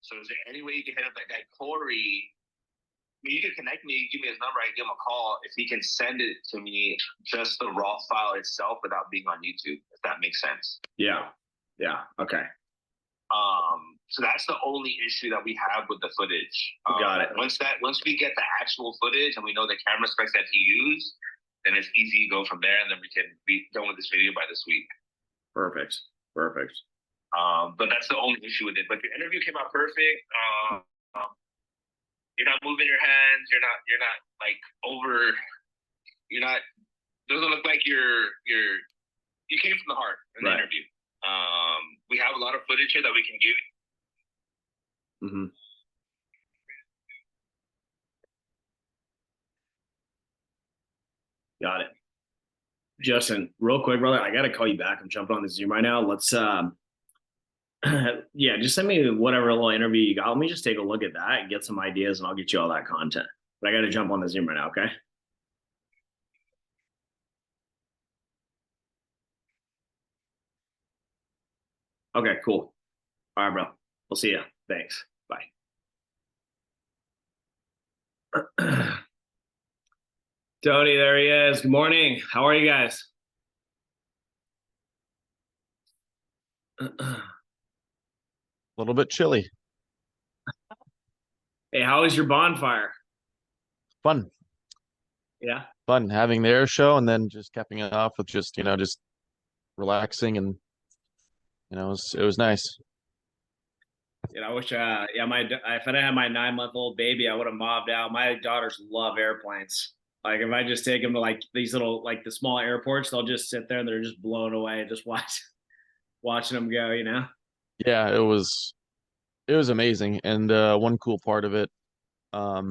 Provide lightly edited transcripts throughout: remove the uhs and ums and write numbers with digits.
So is there any way you can hit up that guy Corey? I mean, you can connect me, give me his number, I can give him a call if he can send it to me, just the raw file itself without being on YouTube, if that makes sense. Yeah. Yeah. Okay. So that's the only issue that we have with the footage. Got it. Once we get the actual footage and we know the camera specs that he used, then it's easy to go from there, and then we can be done with this video by this week. Perfect. Perfect. But that's the only issue with it. But the interview came out perfect. You're not moving your hands. You're not like over. You're not. Doesn't look like you came from the heart in the interview. We have a lot of footage here that we can give. Mm-hmm. Got it. Justin, real quick, brother, I got to call you back. I'm jumping on the Zoom right now. Let's, yeah, just send me whatever little interview you got. Let me just take a look at that and get some ideas, and I'll get you all that content. But I got to jump on the Zoom right now, okay? Okay, cool. All right, bro. We'll see you. Thanks. Bye. Tony, there he is. Good morning. How are you guys? A little bit chilly. Hey, how was your bonfire? Fun. Yeah. Fun having the air show and then just capping it off with just, just relaxing, and it was nice. I wish, yeah, if I didn't have my 9-month-old baby, I would have mobbed out. My daughters love airplanes. Like, if I just take them to like these little, like the small airports, they'll just sit there and they're just blown away, just watching them go, Yeah, it was amazing. And one cool part of it, at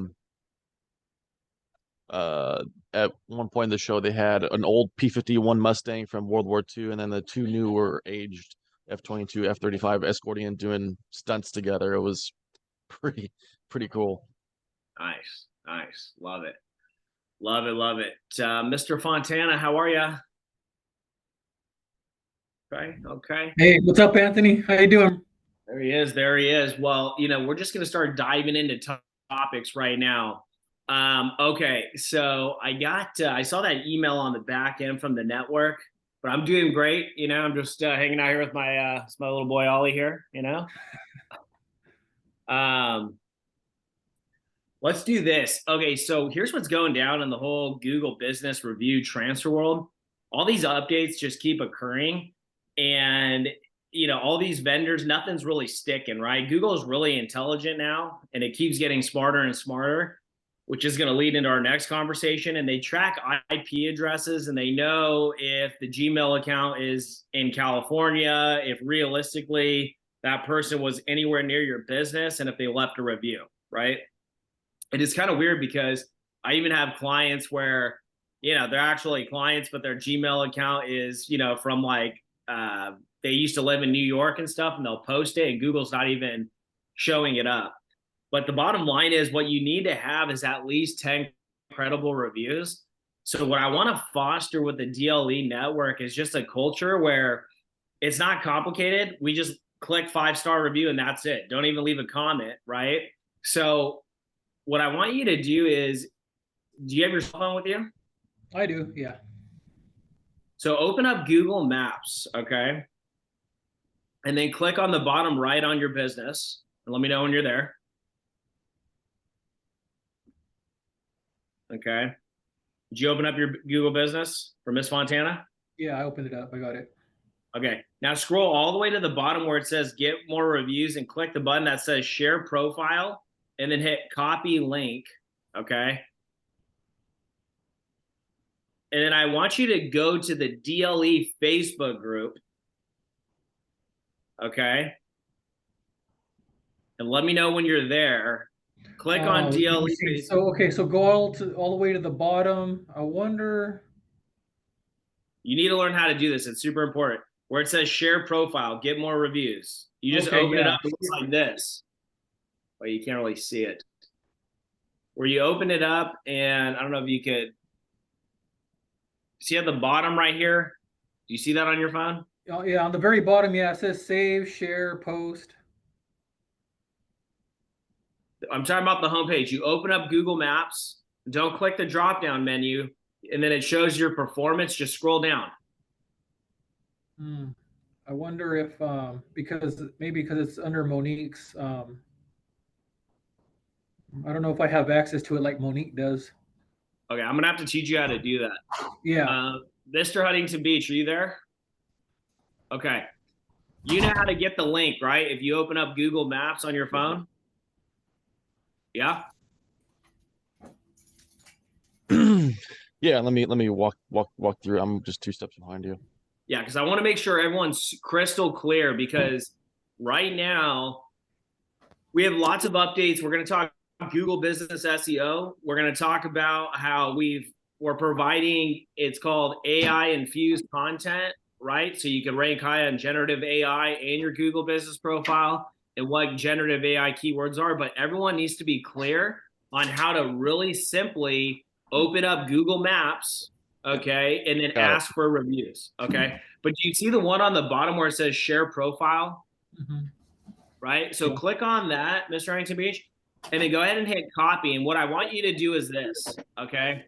one point in the show, they had an old P-51 Mustang from World War II, and then the two newer aged F-22, F-35 escorting and doing stunts together. It was pretty cool. Nice. Love it. Mr. Fontana, how are you? Okay. Hey, what's up, Anthony? How you doing? There he is. Well, we're just going to start diving into topics right now. Okay, so I saw that email on the back end from the network, but I'm doing great. I'm just hanging out here with my little boy Ollie here. Let's do this. Okay, so here's what's going down in the whole Google business review transfer world. All these updates just keep occurring, and all these vendors, nothing's really sticking, right? Google is really intelligent now, and it keeps getting smarter and smarter, which is going to lead into our next conversation. And they track IP addresses, and they know if the Gmail account is in California, if realistically that person was anywhere near your business, and if they left a review, right? It is kind of weird because I even have clients where, they're actually clients, but their Gmail account is, from like, they used to live in New York and stuff, and they'll post it and Google's not even showing it up. But the bottom line is what you need to have is at least 10 credible reviews. So what I want to foster with the DLE network is just a culture where it's not complicated. We just click 5-star review and that's it. Don't even leave a comment, right? So what I want you to do is, do you have your cell phone with you? I do, yeah. So open up Google Maps, okay? And then click on the bottom right on your business and let me know when you're there. Okay. Did you open up your Google business for Miss Fontana? Yeah, I opened it up. I got it. Okay. Now scroll all the way to the bottom where it says get more reviews and click the button that says share profile and then hit copy link. Okay. And then I want you to go to the DLE Facebook group. Okay. And let me know when you're there. Click on DLE. So go all the way to the bottom. I wonder. You need to learn how to do this. It's super important. Where it says share profile, get more reviews. You just open it up. It looks like this. Well, you can't really see it. Where you open it up, and I don't know if you could see at the bottom right here. Do you see that on your phone? Oh, yeah, on the very bottom, yeah, it says save, share, post. I'm talking about the homepage. You open up Google Maps, don't click the drop down menu, and then it shows your performance. Just scroll down. I wonder if because it's under Monique's. I don't know if I have access to it like Monique does. Okay, I'm gonna have to teach you how to do that. Yeah. Mr. Huntington Beach, are you there? Okay. You know how to get the link, right? If you open up Google Maps on your phone? Yeah? Yeah, let me walk through. I'm just 2 steps behind you. Yeah, because I want to make sure everyone's crystal clear, because right now we have lots of updates. We're going to talk Google Business SEO. We're going to talk about how we're providing, it's called AI infused content, right? So you can rank high on generative AI and your Google business profile and what generative AI keywords are. But everyone needs to be clear on how to really simply open up Google Maps, okay, and then ask for reviews, okay? But do you see the one on the bottom where it says share profile? Right? So click on that, Mr. Huntington Beach, and then go ahead and hit copy. And what I want you to do is this, okay?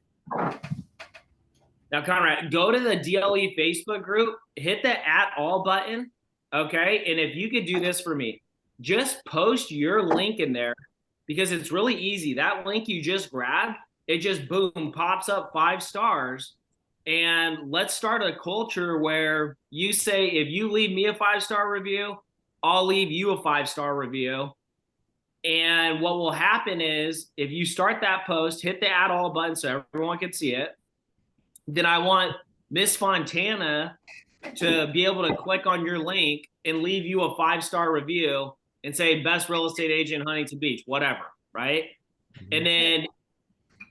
Now, Conrad, go to the DLE Facebook group, hit the @all button, okay? And if you could do this for me, just post your link in there, because it's really easy. That link you just grabbed, it just boom, pops up 5 stars. And let's start a culture where you say, if you leave me a 5-star review, I'll leave you a 5-star review. And what will happen is, if you start that post, hit the @all button so everyone can see it. Then I want Miss Fontana to be able to click on your link and leave you a 5-star review and say best real estate agent in Huntington Beach, whatever, right? And then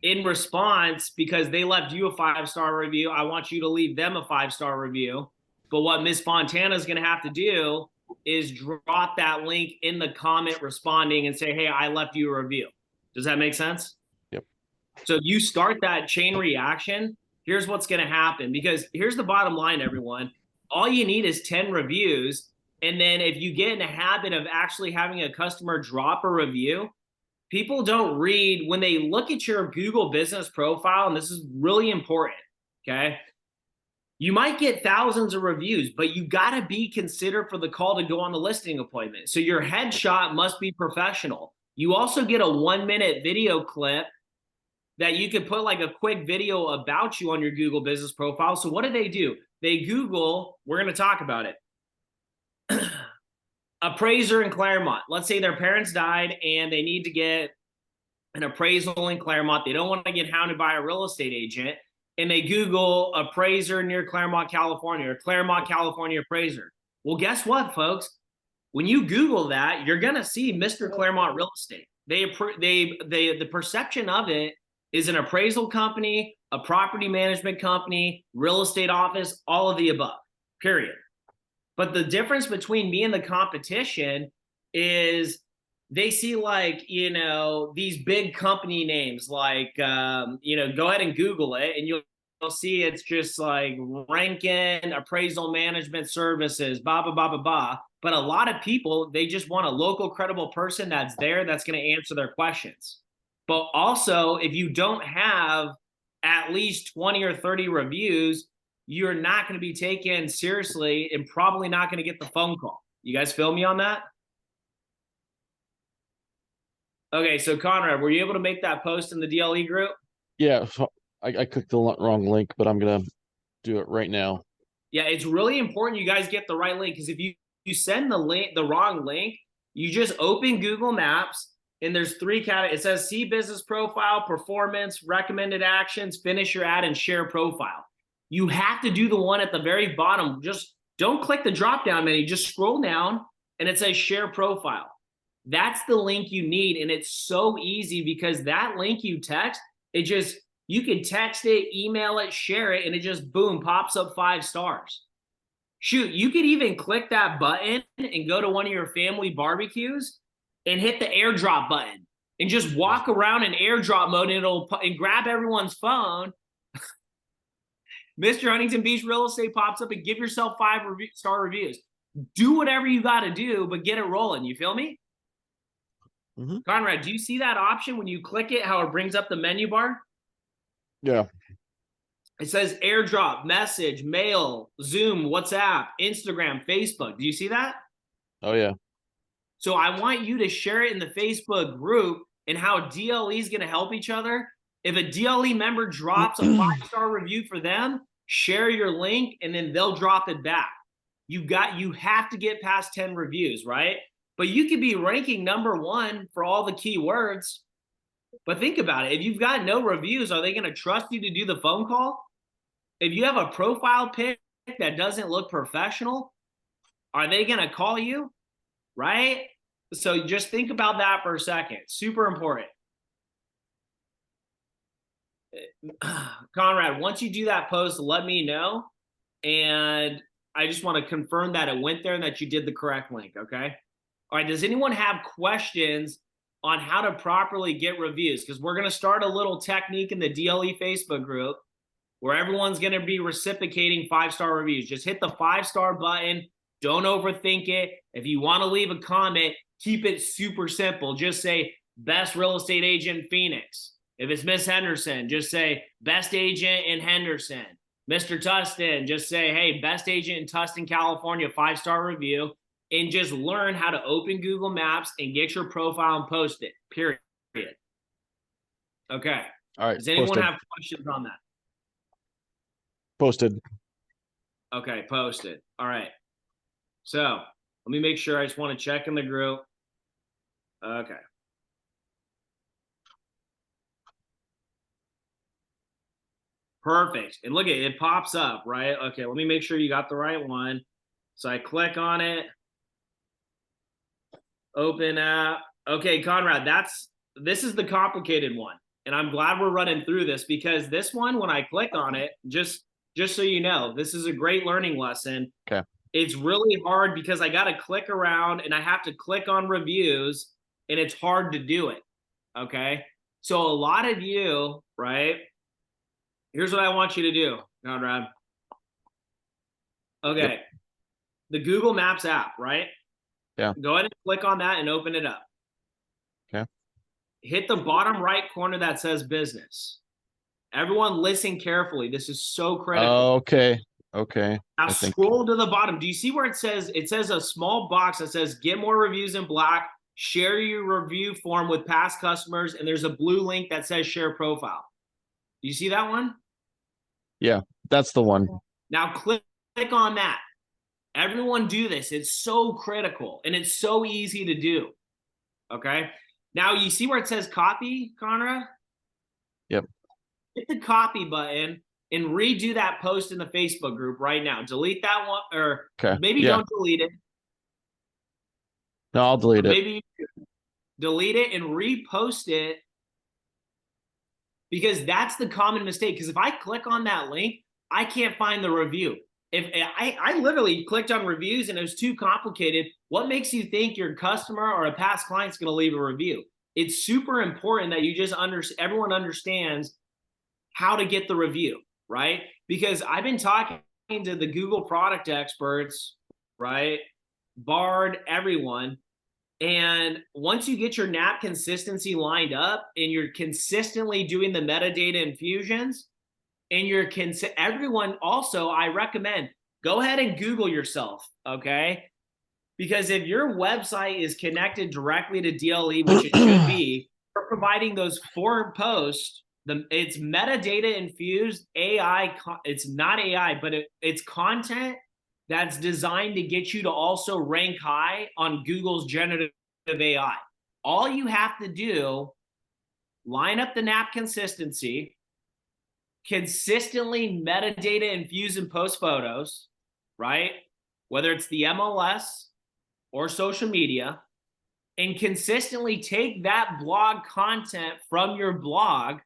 in response, because they left you a 5-star review, I want you to leave them a 5-star review. But what Miss Fontana is going to have to do is drop that link in the comment responding and say, hey, I left you a review. Does that make sense? Yep. So if you start that chain reaction, here's what's going to happen. Because here's the bottom line, everyone. All you need is 10 reviews. And then if you get in the habit of actually having a customer drop a review, people don't read when they look at your Google business profile, and this is really important, okay? You might get thousands of reviews, but you got to be considered for the call to go on the listing appointment. So your headshot must be professional. You also get a 1-minute video clip that you can put like a quick video about you on your Google business profile. So what do? They Google, we're going to talk about it. Appraiser in Claremont. Let's say their parents died and they need to get an appraisal in Claremont. They don't want to get hounded by a real estate agent. And they Google appraiser near Claremont, California, or Claremont, California appraiser. Well, guess what, folks? When you Google that, you're going to see Mr. Claremont Real Estate. The perception of it is an appraisal company, a property management company, real estate office, all of the above, period. But the difference between me and the competition is they see, like, you know, these big company names, like, you know, go ahead and Google it and you'll see it's just like Rankin Appraisal Management Services, blah, blah, blah, blah, blah. But a lot of people, they just want a local credible person that's there that's going to answer their questions. But also, if you don't have at least 20 or 30 reviews, you're not going to be taken seriously and probably not going to get the phone call. You guys feel me on that? Okay, so Conrad, were you able to make that post in the DLE group? Yeah, so I clicked the wrong link, but I'm going to do it right now. Yeah, it's really important you guys get the right link, because if you send the wrong link, you just open Google Maps and there's 3 categories. It says see business profile, performance, recommended actions, finish your ad, and share profile. You have to do the one at the very bottom. Just don't click the drop down menu. Just scroll down and it says share profile. That's the link you need. And it's so easy, because that link you text, you can text it, email it, share it, and it just boom, pops up 5 stars. Shoot, you could even click that button and go to one of your family barbecues and hit the airdrop button and just walk around in airdrop mode, and grab everyone's phone. Mr. Huntington Beach Real Estate pops up, and give yourself 5-star reviews. Do whatever you got to do, but get it rolling. You feel me? Conrad, do you see that option when you click it, how it brings up the menu bar? Yeah. It says AirDrop, message, mail, Zoom, WhatsApp, Instagram, Facebook. Do you see that? Oh yeah. So I want you to share it in the Facebook group and how DLE is going to help each other. If a DLE member drops a 5-star review for them, share your link and then they'll drop it back. You have to get past 10 reviews, right? But you could be ranking #1 for all the keywords. But think about it. If you've got no reviews, are they going to trust you to do the phone call? If you have a profile pic that doesn't look professional, are they going to call you? Right? So just think about that for a second. Super important. Conrad, once you do that post, let me know. And I just want to confirm that it went there and that you did the correct link, okay? All right, does anyone have questions on how to properly get reviews? Because we're going to start a little technique in the DLE Facebook group where everyone's going to be reciprocating 5-star reviews. Just hit the 5-star button. Don't overthink it. If you want to leave a comment, keep it super simple. Just say, best real estate agent in Phoenix. If it's Miss Henderson, just say, best agent in Henderson. Mr. Tustin, just say, hey, best agent in Tustin, California, 5-star review. And just learn how to open Google Maps and get your profile and post it, period. Okay. All right. Does anyone have questions on that? Posted. Okay, posted. All right. So let me make sure. I just want to check in the group. Okay. Perfect. And look at it, it pops up, right? Okay, let me make sure you got the right one. So I click on it. Open app. Okay, Conrad, this is the complicated one. And I'm glad we're running through this because this one, when I click on it, just so you know, this is a great learning lesson. Okay. It's really hard because I got to click around and I have to click on reviews and it's hard to do it. Okay. So a lot of you, right? Here's what I want you to do, Conrad. Okay. Yep. The Google Maps app, right? Yeah. Go ahead and click on that and open it up. Okay. Hit the bottom right corner that says business. Everyone listen carefully. This is so critical. Okay. Okay. Now scroll to the bottom. Do you see where it says a small box that says get more reviews in black, share your review form with past customers, and there's a blue link that says share profile. Do you see that one? Yeah, that's the one. Now click on that. Everyone do this. It's so critical and it's so easy to do. Okay. Now you see where it says copy, Conrad? Yep. Hit the copy button and redo that post in the Facebook group right now. Delete that one, or maybe don't delete it. No, I'll delete it. Maybe delete it and repost it, because that's the common mistake. Because if I click on that link, I can't find the review. If I literally clicked on reviews and it was too complicated, what makes you think your customer or a past client's going to leave a review? It's super important that you just everyone understands how to get the review, right? Because I've been talking to the Google product experts, right? Bard, everyone. And once you get your NAP consistency lined up and you're consistently doing the metadata infusions, and everyone also, I recommend go ahead and Google yourself, okay? Because if your website is connected directly to DLE, which it should be, we're providing those 4 posts. It's metadata infused AI. It's not AI, but it's content that's designed to get you to also rank high on Google's generative AI. All you have to do, line up the NAP consistency, consistently metadata infuse and post photos, right? Whether it's the MLS or social media, and consistently take that blog content from your blog,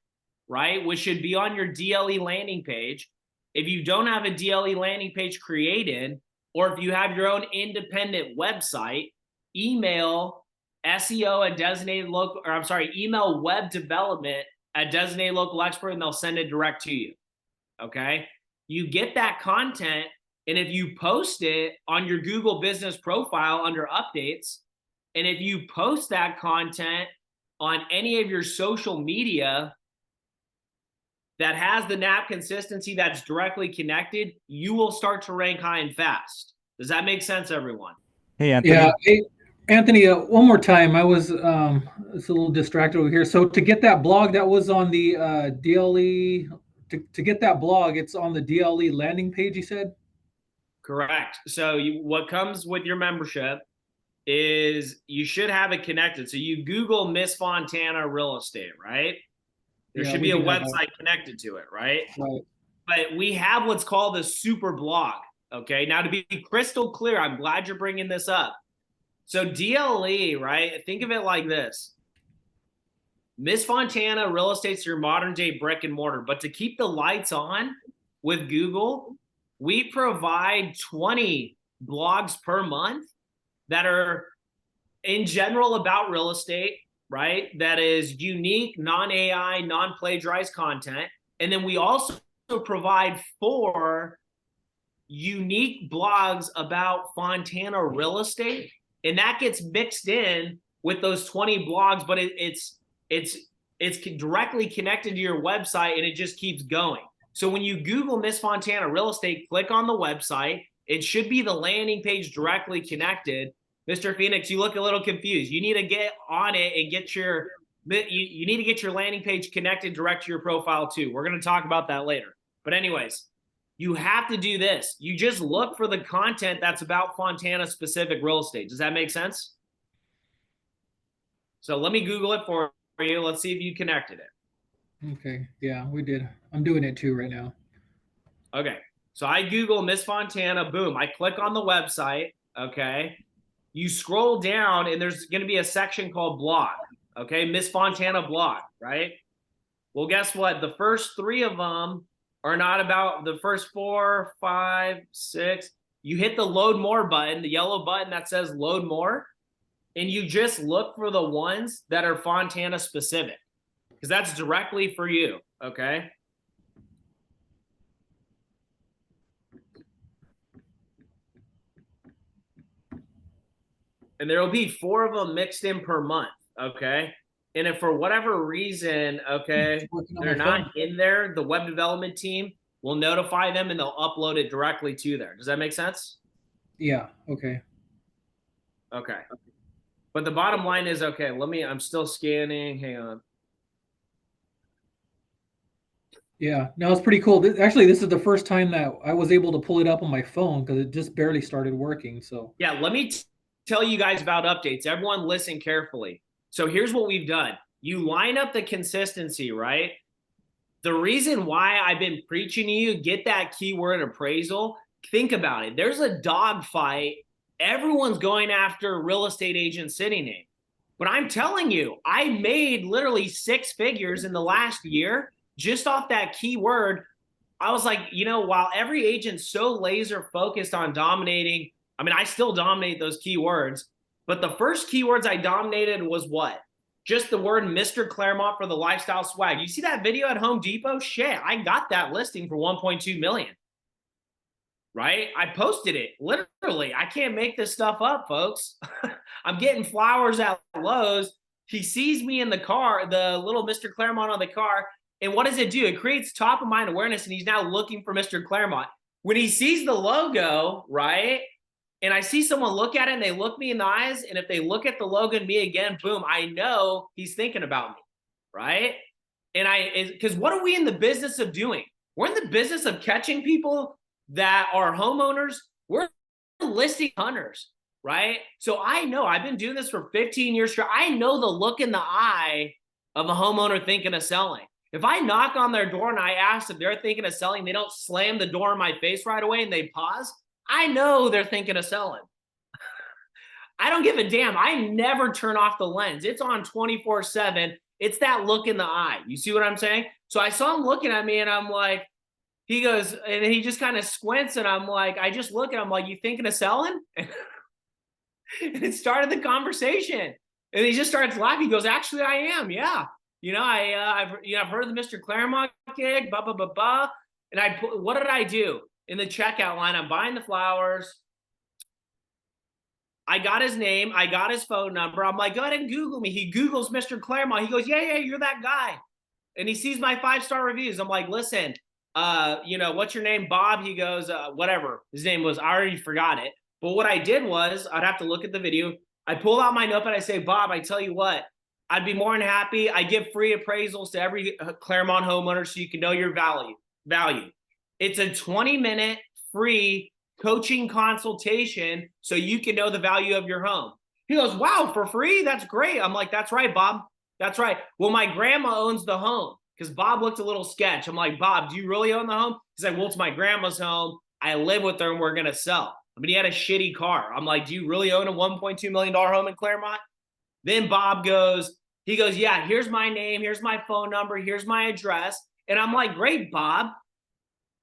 right? Which should be on your DLE landing page. If you don't have a DLE landing page created, or if you have your own independent website, email SEO at designated local, or I'm sorry, email web development at designated local expert, and they'll send it direct to you. Okay. You get that content. And if you post it on your Google business profile under updates, And if you post that content on any of your social media that has the NAP consistency that's directly connected, you will start to rank high and fast. Does that make sense, everyone? Hey, Anthony. Yeah. Hey, Anthony, one more time. I was it's a little distracted over here. So to get that blog that was on the DLE, to get that blog, it's on the DLE landing page, you said? Correct. So what comes with your membership is you should have it connected. So you Google Miss Fontana real estate, right? There should be a website connected to it, right? Right. But we have what's called a super blog. Okay. Now, to be crystal clear, I'm glad you're bringing this up. So DLE, right? Think of it like this. Miss Fontana real estate's your modern day brick and mortar. But to keep the lights on with Google, we provide 20 blogs per month that are in general about real estate, right? That is unique, non-AI, non-plagiarized content. And then we also provide 4 unique blogs about Fontana real estate. And that gets mixed in with those 20 blogs, but it's directly connected to your website, and it just keeps going. So when you Google Miss Fontana real estate, click on the website. It should be the landing page directly connected. Mr. Phoenix, you look a little confused. You need to get on it and get your you need to get your landing page connected direct to your profile too. We're going to talk about that later. But anyways, you have to do this. You just look for the content that's about Fontana specific real estate. Does that make sense? So let me Google it for you. Let's see if you connected it. Okay. Yeah, we did. I'm doing it too right now. Okay. So I Google Miss Fontana. Boom. I click on the website. Okay. You scroll down and there's going to be a section called blog. Okay. Miss Fontana blog, right? Well, guess what? The first 3 of them are not about the first 4, 5, 6. You hit the load more button, the yellow button that says load more, and you just look for the ones that are Fontana specific, because that's directly for you. Okay. And there will be 4 of them mixed in per month. Okay. And if for whatever reason, okay, they're not in there, the web development team will notify them and they'll upload it directly to there. Does that make sense? Yeah. Okay. Okay. But the bottom line is, okay, I'm still scanning. Hang on. Yeah. No, it's pretty cool. Actually, this is the first time that I was able to pull it up on my phone because it just barely started working. So yeah, let me tell you guys about updates. Everyone listen carefully. So here's what we've done. You line up the consistency, right? The reason why I've been preaching to you, get that keyword appraisal. Think about it. There's a dog fight. Everyone's going after real estate agent city name. But I'm telling you, I made literally 6 figures in the last year just off that keyword. I was like, while every agent's so laser focused on dominating, I mean, I still dominate those keywords, but the first keywords I dominated was what? Just the word Mr. Claremont for the lifestyle swag. You see that video at Home Depot? Shit, I got that listing for 1.2 million. Right? I posted it. Literally, I can't make this stuff up, folks. I'm getting flowers at Lowe's. He sees me in the car, the little Mr. Claremont on the car. And what does it do? It creates top of mind awareness, and he's now looking for Mr. Claremont. When he sees the logo, right? And I see someone look at it and they look me in the eyes. And if they look at the logo and me again, boom, I know he's thinking about me, right? And because what are we in the business of doing? We're in the business of catching people that are homeowners. We're listing hunters, right? So I know I've been doing this for 15 years. I know the look in the eye of a homeowner thinking of selling. If I knock on their door and I ask if they're thinking of selling, they don't slam the door in my face right away and they pause, I know they're thinking of selling. I don't give a damn. I never turn off the lens. It's on 24/7. It's that look in the eye. You see what I'm saying? So I saw him looking at me and I'm like, he goes, and he just kind of squints and I'm like, I just look at him like, you thinking of selling? And it started the conversation. And he just starts laughing. He goes, actually, I am. Yeah. I've heard of the Mr. Claremont gig, blah, blah, blah, blah. And what did I do? In the checkout line, I'm buying the flowers. I got his name. I got his phone number. I'm like, go ahead and Google me. He Googles Mr. Claremont. He goes, yeah, you're that guy. And he sees my 5-star reviews. I'm like, listen, what's your name? Bob. He goes, whatever. His name was, I already forgot it. But what I did was, I'd have to look at the video. I pull out my notepad. I say, Bob, I tell you what, I'd be more than happy. I give free appraisals to every Claremont homeowner so you can know your value. It's a 20-minute free coaching consultation so you can know the value of your home. He goes, wow, for free? That's great. I'm like, that's right, Bob. That's right. Well, my grandma owns the home, because Bob looked a little sketch. I'm like, Bob, do you really own the home? He's like, well, it's my grandma's home. I live with her and we're going to sell. I mean, he had a shitty car. I'm like, do you really own a $1.2 million home in Claremont? Then Bob goes, yeah, here's my name. Here's my phone number. Here's my address. And I'm like, great, Bob.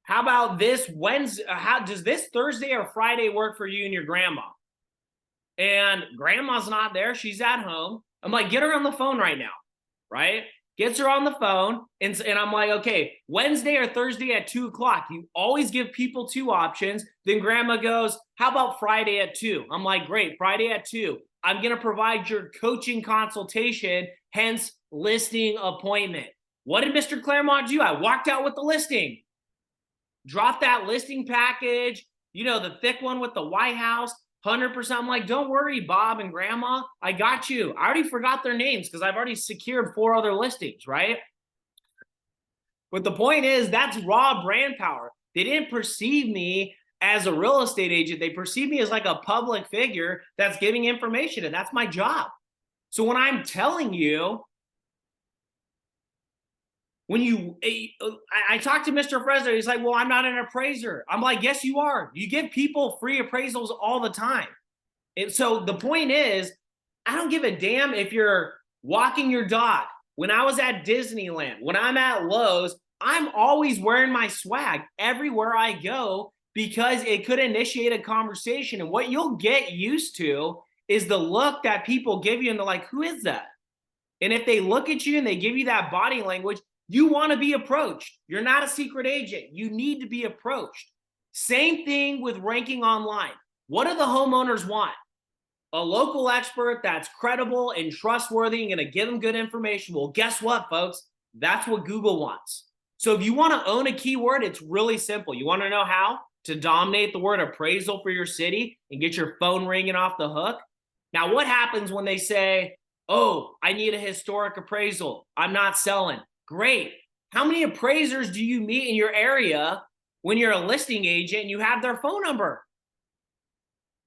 How about this Wednesday? How does this Thursday or Friday work for you and your grandma? And grandma's not there. She's at home. I'm like, get her on the phone right now, right? Gets her on the phone. And I'm like, okay, Wednesday or Thursday at 2 o'clock. You always give people 2 options. Then grandma goes, how about Friday at 2? I'm like, great, Friday at 2. I'm going to provide your coaching consultation, hence listing appointment. What did Mr. Claremont do? I walked out with the listing. Drop that listing package, the thick one with the White House, 100%. I'm like, don't worry, Bob and Grandma, I got you. I already forgot their names because I've already secured 4 other listings, right? But the point is, that's raw brand power. They didn't perceive me as a real estate agent. They perceive me as like a public figure that's giving information, and that's my job. So when I'm telling you, I talked to Mr. Fresno, he's like, well, I'm not an appraiser. I'm like, yes, you are. You give people free appraisals all the time. And so the point is, I don't give a damn if you're walking your dog. When I was at Disneyland, when I'm at Lowe's, I'm always wearing my swag everywhere I go because it could initiate a conversation. And what you'll get used to is the look that people give you and they're like, who is that? And if they look at you and they give you that body language, you want to be approached. You're not a secret agent. You need to be approached. Same thing with ranking online. What do the homeowners want? A local expert that's credible and trustworthy and going to give them good information. Well, guess what, folks? That's what Google wants. So if you want to own a keyword, it's really simple. You want to know how to dominate the word appraisal for your city and get your phone ringing off the hook? Now, what happens when they say, oh, I need a historic appraisal. I'm not selling. Great. How many appraisers do you meet in your area when you're a listing agent and you have their phone number?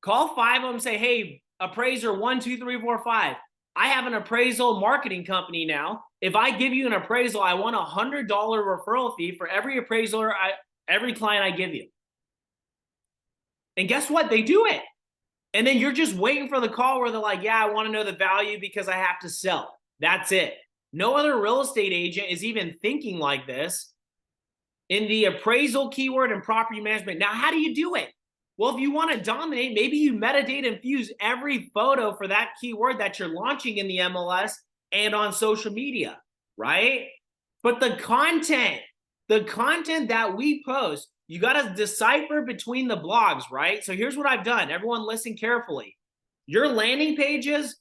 Call 5 of them and say, hey, appraiser 1, 2, 3, 4, 5. I have an appraisal marketing company now. If I give you an appraisal, I want a $100 referral fee for every appraiser, every client I give you. And guess what? They do it. And then you're just waiting for the call where they're like, yeah, I want to know the value because I have to sell. That's it. No other real estate agent is even thinking like this in the appraisal keyword and property management. Now, how do you do it? Well, if you want to dominate, maybe you metadata infuse every photo for that keyword that you're launching in the MLS and on social media, right? But the content that we post, you got to decipher between the blogs, right? So here's what I've done. Everyone listen carefully. Your landing pages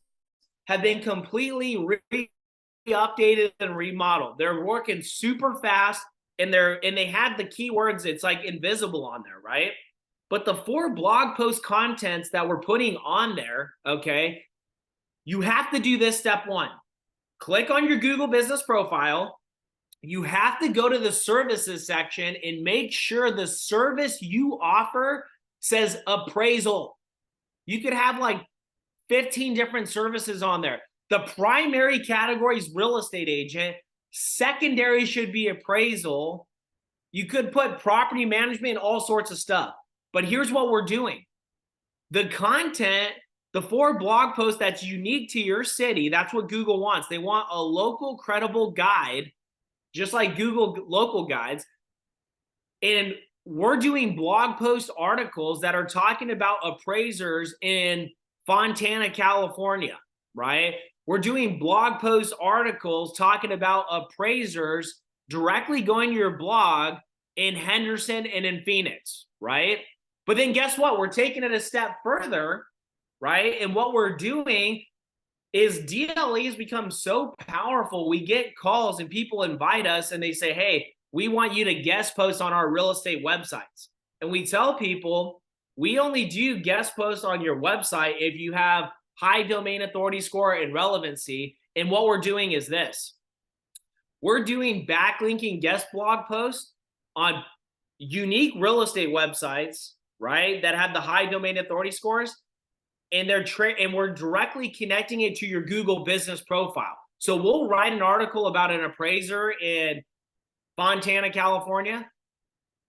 have been completely updated and remodeled. They're working super fast and they had the keywords, it's like invisible on there, right? But the 4 blog post contents that we're putting on there, okay, you have to do this step 1. Click on your Google business profile. You have to go to the services section and make sure the service you offer says appraisal. You could have like 15 different services on there. The primary category is real estate agent. Secondary should be appraisal. You could put property management and all sorts of stuff. But here's what we're doing. The content, the 4 blog posts that's unique to your city, that's what Google wants. They want a local credible guide, just like Google local guides. And we're doing blog post articles that are talking about appraisers in Fontana, California, right? We're doing blog post articles talking about appraisers directly going to your blog in Henderson and in Phoenix, right? But then guess what? We're taking it a step further. right? And what we're doing is DLE has become so powerful. We get calls and people invite us and they say, hey, we want you to guest post on our real estate websites. And we tell people, we only do guest posts on your website if you have high domain authority score and relevancy. And what we're doing is this. We're doing backlinking guest blog posts on unique real estate websites, right, that have the high domain authority scores. And and we're directly connecting it to your Google business profile. So we'll write an article about an appraiser in Fontana, California,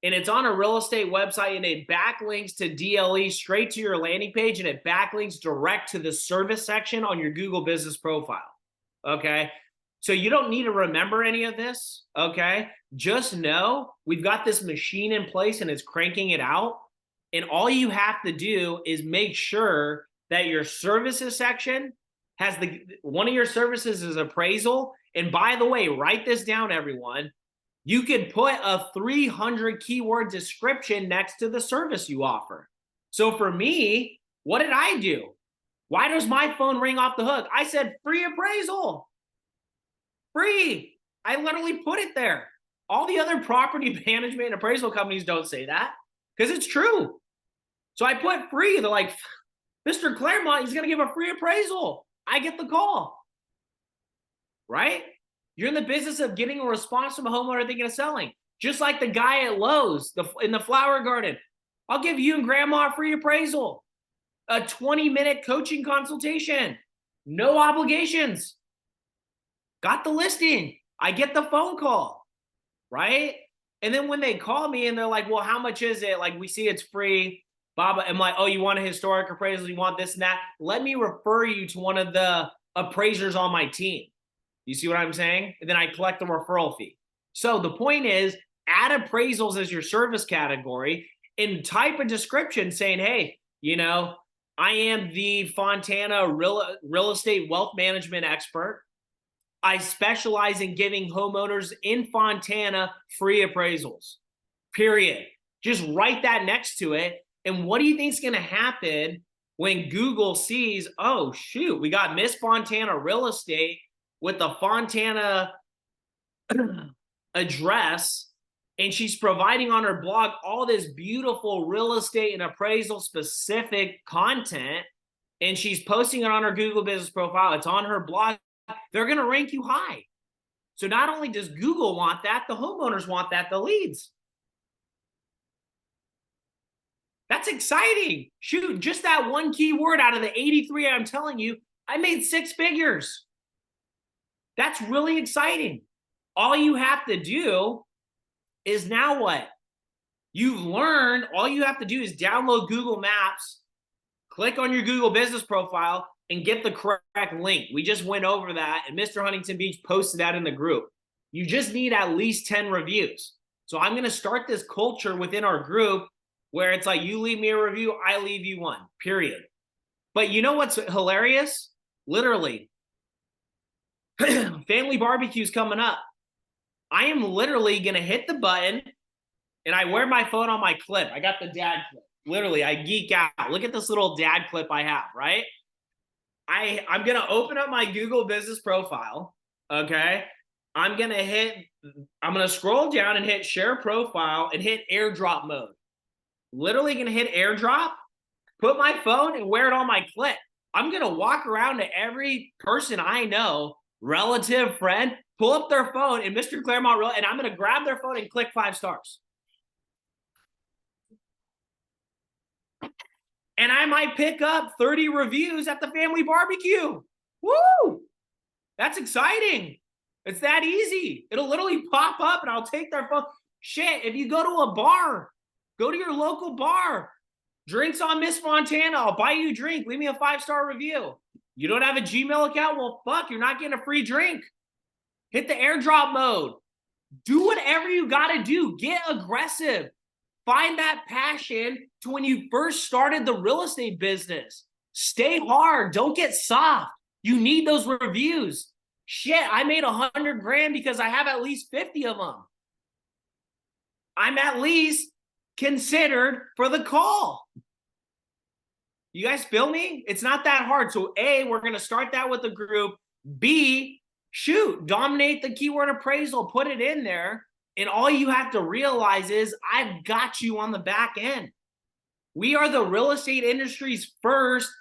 and it's on a real estate website, and it backlinks to DLE straight to your landing page, and it backlinks direct to the service section on your Google business profile. Okay. So you don't need to remember any of this. Okay. Just know we've got this machine in place and it's cranking it out. And all you have to do is make sure that your services section has one of your services is appraisal. And by the way, write this down, everyone. You could put a 300 keyword description next to the service you offer. So for me, what did I do? Why does my phone ring off the hook? I said free appraisal. Free. I literally put it there. All the other property management and appraisal companies don't say that because it's true. So I put free. They're like, Mr. Claremont, he's going to give a free appraisal. I get the call. Right? You're in the business of getting a response from a homeowner thinking of selling. Just like the guy at Lowe's in the flower garden. I'll give you and grandma a free appraisal. A 20-minute coaching consultation. No obligations. Got the listing. I get the phone call. Right? And then when they call me and they're like, well, how much is it? Like, we see it's free. Bob, I'm like, oh, you want a historic appraisal? You want this and that? Let me refer you to one of the appraisers on my team. You see what I'm saying? And then I collect the referral fee. So the point is, add appraisals as your service category and type a description saying, hey, you know, I am the Fontana real estate wealth management expert. I specialize in giving homeowners in Fontana free appraisals, period. Just write that next to it. And what do you think is going to happen when Google sees, oh, shoot, we got Miss Fontana Real Estate with the Fontana address, and she's providing on her blog all this beautiful real estate and appraisal specific content, and she's posting it on her Google business profile. It's on her blog. They're going to rank you high. So not only does Google want that, the homeowners want that, the leads. That's exciting. Shoot, just that one keyword out of the 83 I'm telling you, I made 6 figures. That's really exciting. All you have to do is now what? You've learned, all you have to do is download Google Maps, click on your Google business profile, and get the correct link. We just went over that, and Mr. Huntington Beach posted that in the group. You just need at least 10 reviews. So I'm going to start this culture within our group where it's like, you leave me a review, I leave you one, period. But you know what's hilarious? Literally, family barbecue's coming up. I am literally going to hit the button, and I wear my phone on my clip. I got the dad clip. Literally, I geek out. Look at this little dad clip I have, right? I'm going to open up my Google business profile, okay? I'm going to scroll down and hit share profile and hit airdrop mode. Literally going to hit airdrop, put my phone and wear it on my clip. I'm going to walk around to every person I know, relative, friend, pull up their phone and Mr. Claremont, and I'm going to grab their phone and click 5 stars. And I might pick up 30 reviews at the family barbecue. Woo! That's exciting. It's that easy. It'll literally pop up and I'll take their phone. Shit, if you go to a bar, go to your local bar. Drinks on Miss Fontana. I'll buy you a drink. Leave me a 5-star review. You don't have a Gmail account? Well, fuck, you're not getting a free drink. Hit the airdrop mode. Do whatever you got to do. Get aggressive. Find that passion to when you first started the real estate business. Stay hard. Don't get soft. You need those reviews. Shit, I made $100,000 because I have at least 50 of them. I'm at least considered for the call. You guys feel me? It's not that hard. So A, we're going to start that with the group. B, shoot, dominate the keyword appraisal, put it in there. And all you have to realize is I've got you on the back end. We are the real estate industry's first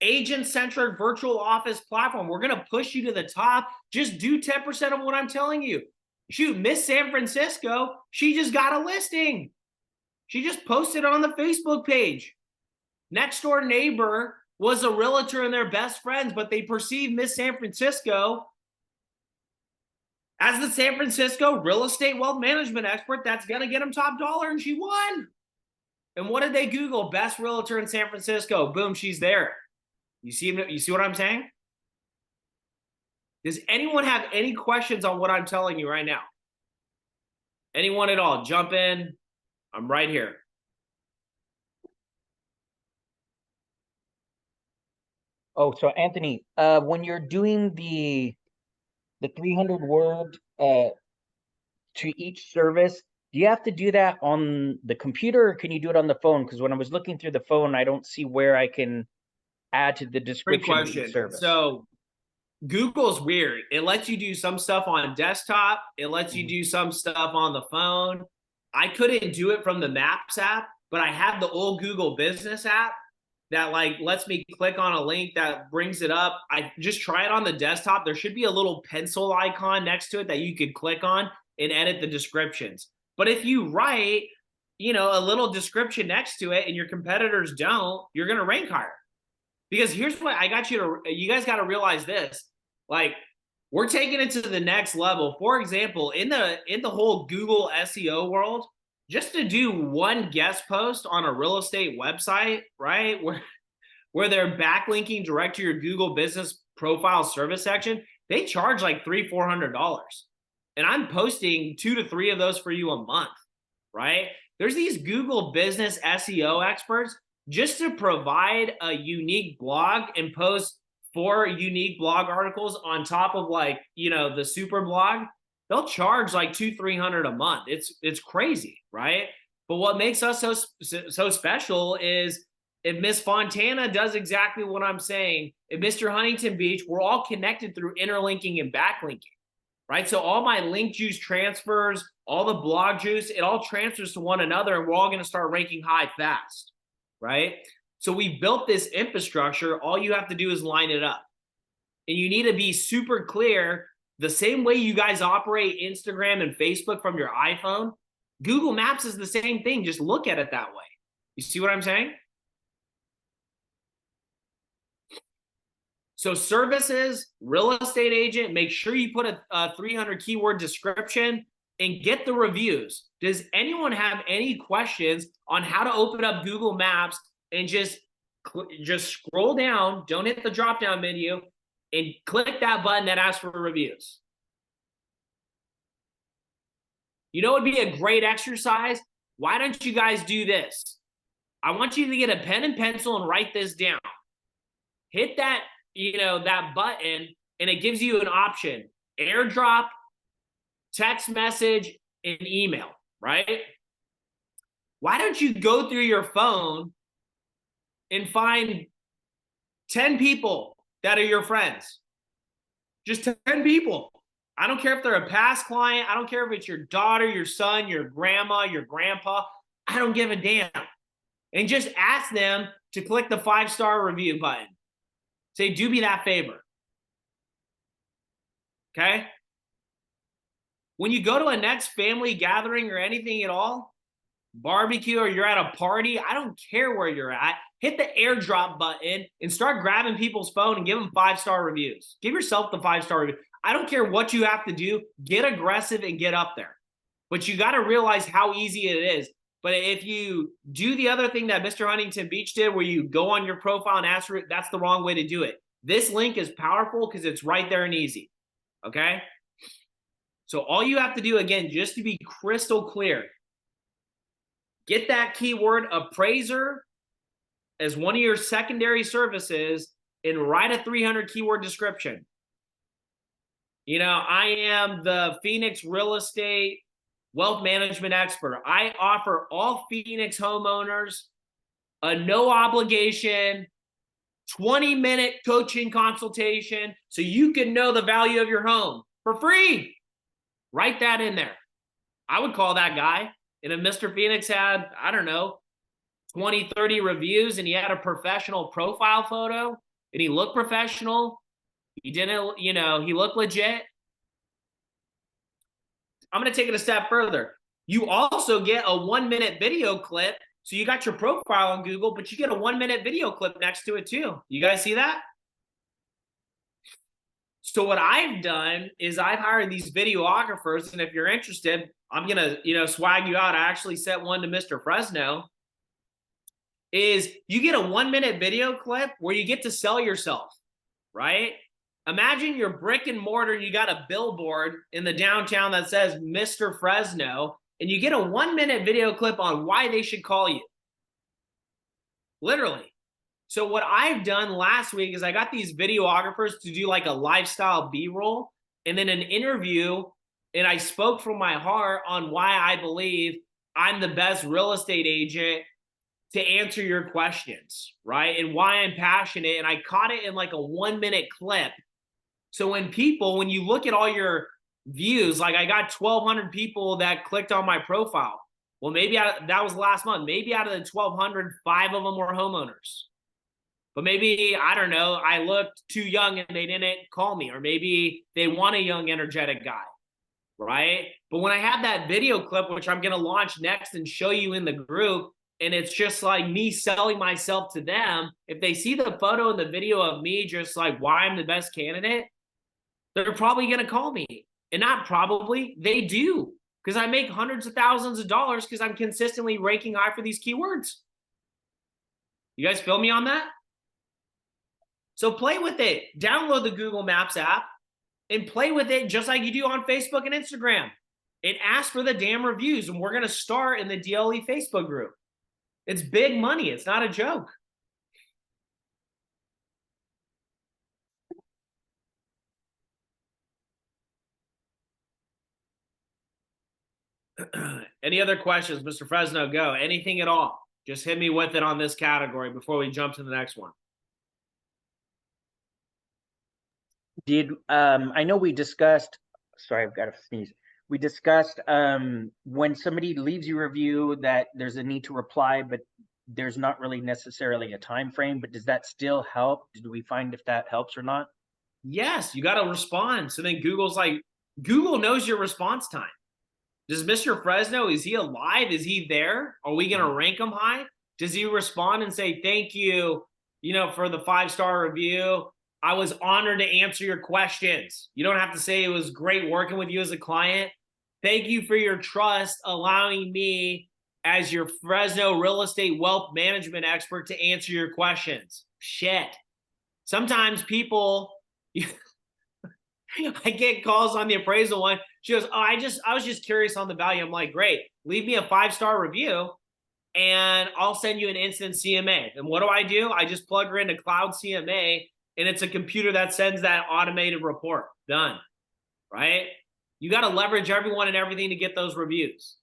agent-centric virtual office platform. We're going to push you to the top. Just do 10% of what I'm telling you. Shoot, Miss San Francisco, she just got a listing. She just posted on the Facebook page. Next door neighbor was a realtor and their best friends, but they perceived Miss San Francisco as the San Francisco real estate wealth management expert that's going to get them top dollar, and she won. And what did they Google? Best realtor in San Francisco. Boom, she's there. You see what I'm saying? Does anyone have any questions on what I'm telling you right now? Anyone at all? Jump in. I'm right here. Oh, so Anthony, when you're doing the 300 word to each service, do you have to do that on the computer or can you do it on the phone? Because when I was looking through the phone, I don't see where I can add to the description of each service. So Google's weird. It lets you do some stuff on desktop. It lets you do some stuff on the phone. I couldn't do it from the Maps app, but I have the old Google Business app that like lets me click on a link that brings it up. I just try it on the desktop. There should be a little pencil icon next to it that you could click on and edit the descriptions. But if you write, a little description next to it and your competitors don't, you're going to rank higher. Because here's what you guys got to realize this. Like, we're taking it to the next level. For example, in the whole Google SEO world, just to do one guest post on a real estate website, right, where they're backlinking direct to your Google business profile service section, they charge like $300-400. And I'm posting 2 to 3 of those for you a month, right? There's these Google business SEO experts just to provide a unique blog and post 4 unique blog articles on top of like, the super blog. They'll charge like $200-300 a month. It's crazy, right? But what makes us so special is if Miss Fontana does exactly what I'm saying, if Mr. Huntington Beach, we're all connected through interlinking and backlinking, right? So all my link juice transfers, all the blog juice, it all transfers to one another, and we're all going to start ranking high fast, right? So we built this infrastructure. All you have to do is line it up. And you need to be super clear. The same way you guys operate Instagram and Facebook from your iPhone, Google Maps is the same thing. Just look at it that way. You see what I'm saying? So services, real estate agent, make sure you put a 300 keyword description and get the reviews. Does anyone have any questions on how to open up Google Maps and just scroll down, don't hit the drop-down menu, and click that button that asks for reviews? It would be a great exercise. Why don't you guys do this? I want you to get a pen and pencil and write this down. Hit that, that button, and it gives you an option: airdrop, text message, and email, right? Why don't you go through your phone and find 10 people that are your friends? Just 10 people. I don't care if they're a past client. I don't care if it's your daughter, your son, your grandma, your grandpa. I don't give a damn. And just ask them to click the 5-star review button. Say, do me that favor. Okay? When you go to a next family gathering or anything at all, barbecue, or you're at a party, I don't care where you're at, hit the airdrop button and start grabbing people's phone and give them 5-star reviews. Give yourself the 5-star review. I don't care what you have to do. Get aggressive and get up there. But you got to realize how easy it is. But if you do the other thing that Mr. Huntington Beach did, where you go on your profile and ask for it, that's the wrong way to do it. This link is powerful because it's right there and easy. Okay? So all you have to do, again, just to be crystal clear, get that keyword appraiser as one of your secondary services and write a 300 keyword description. I am the Phoenix real estate wealth management expert. I offer all Phoenix homeowners a no obligation 20-minute coaching consultation so you can know the value of your home for free. Write that in there. I would call that guy. And if Mr. Phoenix had, I don't know, 20, 30 reviews and he had a professional profile photo and he looked professional, he didn't, he looked legit. I'm going to take it a step further. You also get a 1-minute video clip. So you got your profile on Google, but you get a 1-minute video clip next to it too. You guys see that? So what I've done is I've hired these videographers, and if you're interested, I'm gonna, swag you out. I actually sent one to Mr. Fresno. Is you get a 1-minute video clip where you get to sell yourself, right? Imagine you're brick and mortar, you got a billboard in the downtown that says Mr. Fresno, and you get a 1-minute video clip on why they should call you. Literally. So what I've done last week is I got these videographers to do like a lifestyle B-roll and then an interview, and I spoke from my heart on why I believe I'm the best real estate agent to answer your questions, right? And why I'm passionate, and I caught it in like a 1-minute clip. So when you look at all your views, like I got 1,200 people that clicked on my profile. Well, maybe that was last month. Maybe out of the 1,200, 5 of them were homeowners. But maybe, I don't know, I looked too young and they didn't call me. Or maybe they want a young, energetic guy, right? But when I have that video clip, which I'm going to launch next and show you in the group, and it's just like me selling myself to them, if they see the photo and the video of me just like why I'm the best candidate, they're probably going to call me. And not probably, they do. Because I make hundreds of thousands of dollars because I'm consistently ranking high for these keywords. You guys feel me on that? So play with it. Download the Google Maps app and play with it just like you do on Facebook and Instagram. And ask for the damn reviews. And we're going to start in the DLE Facebook group. It's big money. It's not a joke. Any other questions, Mr. Fresno? Go. Anything at all. Just hit me with it on this category before we jump to the next one. I know we discussed, sorry, I've got to sneeze. We discussed when somebody leaves you a review that there's a need to reply, but there's not really necessarily a time frame. But does that still help? Did we find if that helps or not? Yes, you got to respond. So then Google's like, Google knows your response time. Does Mr. Fresno, is he alive? Is he there? Are we going to rank him high? Does he respond and say, thank you, for the 5-star review? I was honored to answer your questions. You don't have to say it was great working with you as a client. Thank you for your trust, allowing me as your Fresno real estate wealth management expert to answer your questions. Shit. Sometimes people, I get calls on the appraisal one. She goes, oh, I was just curious on the value. I'm like, great. Leave me a 5-star review and I'll send you an instant CMA. And what do? I just plug her into Cloud CMA, and it's a computer that sends that automated report. Done. Right? You got to leverage everyone and everything to get those reviews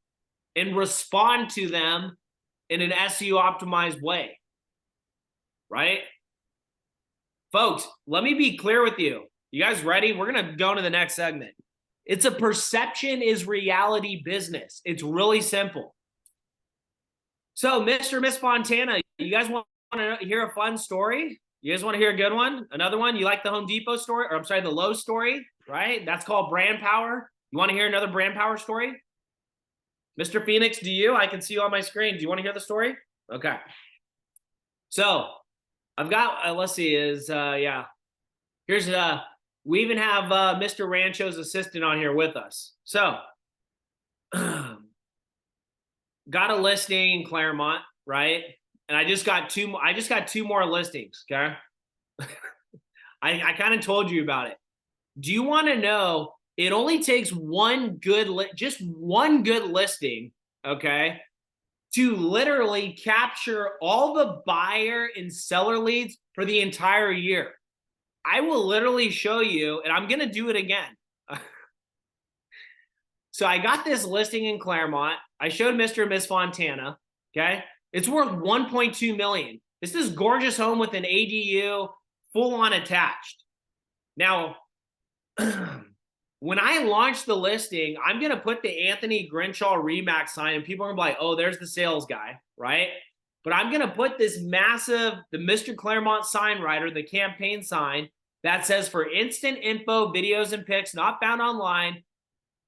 and respond to them in an SEO optimized way. Right? Folks, let me be clear with you. You guys ready? We're going to go to the next segment. It's a perception is reality business. It's really simple. So, Mr. Miss Fontana, you guys want to hear a fun story? You guys want to hear a good one? Another one? You like the Home Depot story? Or I'm sorry, the Lowe's story, right? That's called brand power. You want to hear another brand power story? Mr. Phoenix, do you? I can see you on my screen. Do you want to hear the story? Okay. So, I've got, let's see, here's, we even have Mr. Rancho's assistant on here with us. So, got a listing in Claremont, right? And I just got two more listings, okay? I kind of told you about it. Do you want to know, it only takes one good listing, okay, to literally capture all the buyer and seller leads for the entire year. I will literally show you, and I'm going to do it again. So I got this listing in Claremont. I showed Mr. and Miss Fontana, okay? It's worth $1.2 million. This is gorgeous home with an ADU, full on attached. Now, when I launch the listing, I'm going to put the Anthony Grinshaw Remax sign, and people are going to be like, oh, there's the sales guy, right? But I'm going to put this massive, the Mr. Claremont sign writer, the campaign sign that says for instant info, videos, and pics not found online,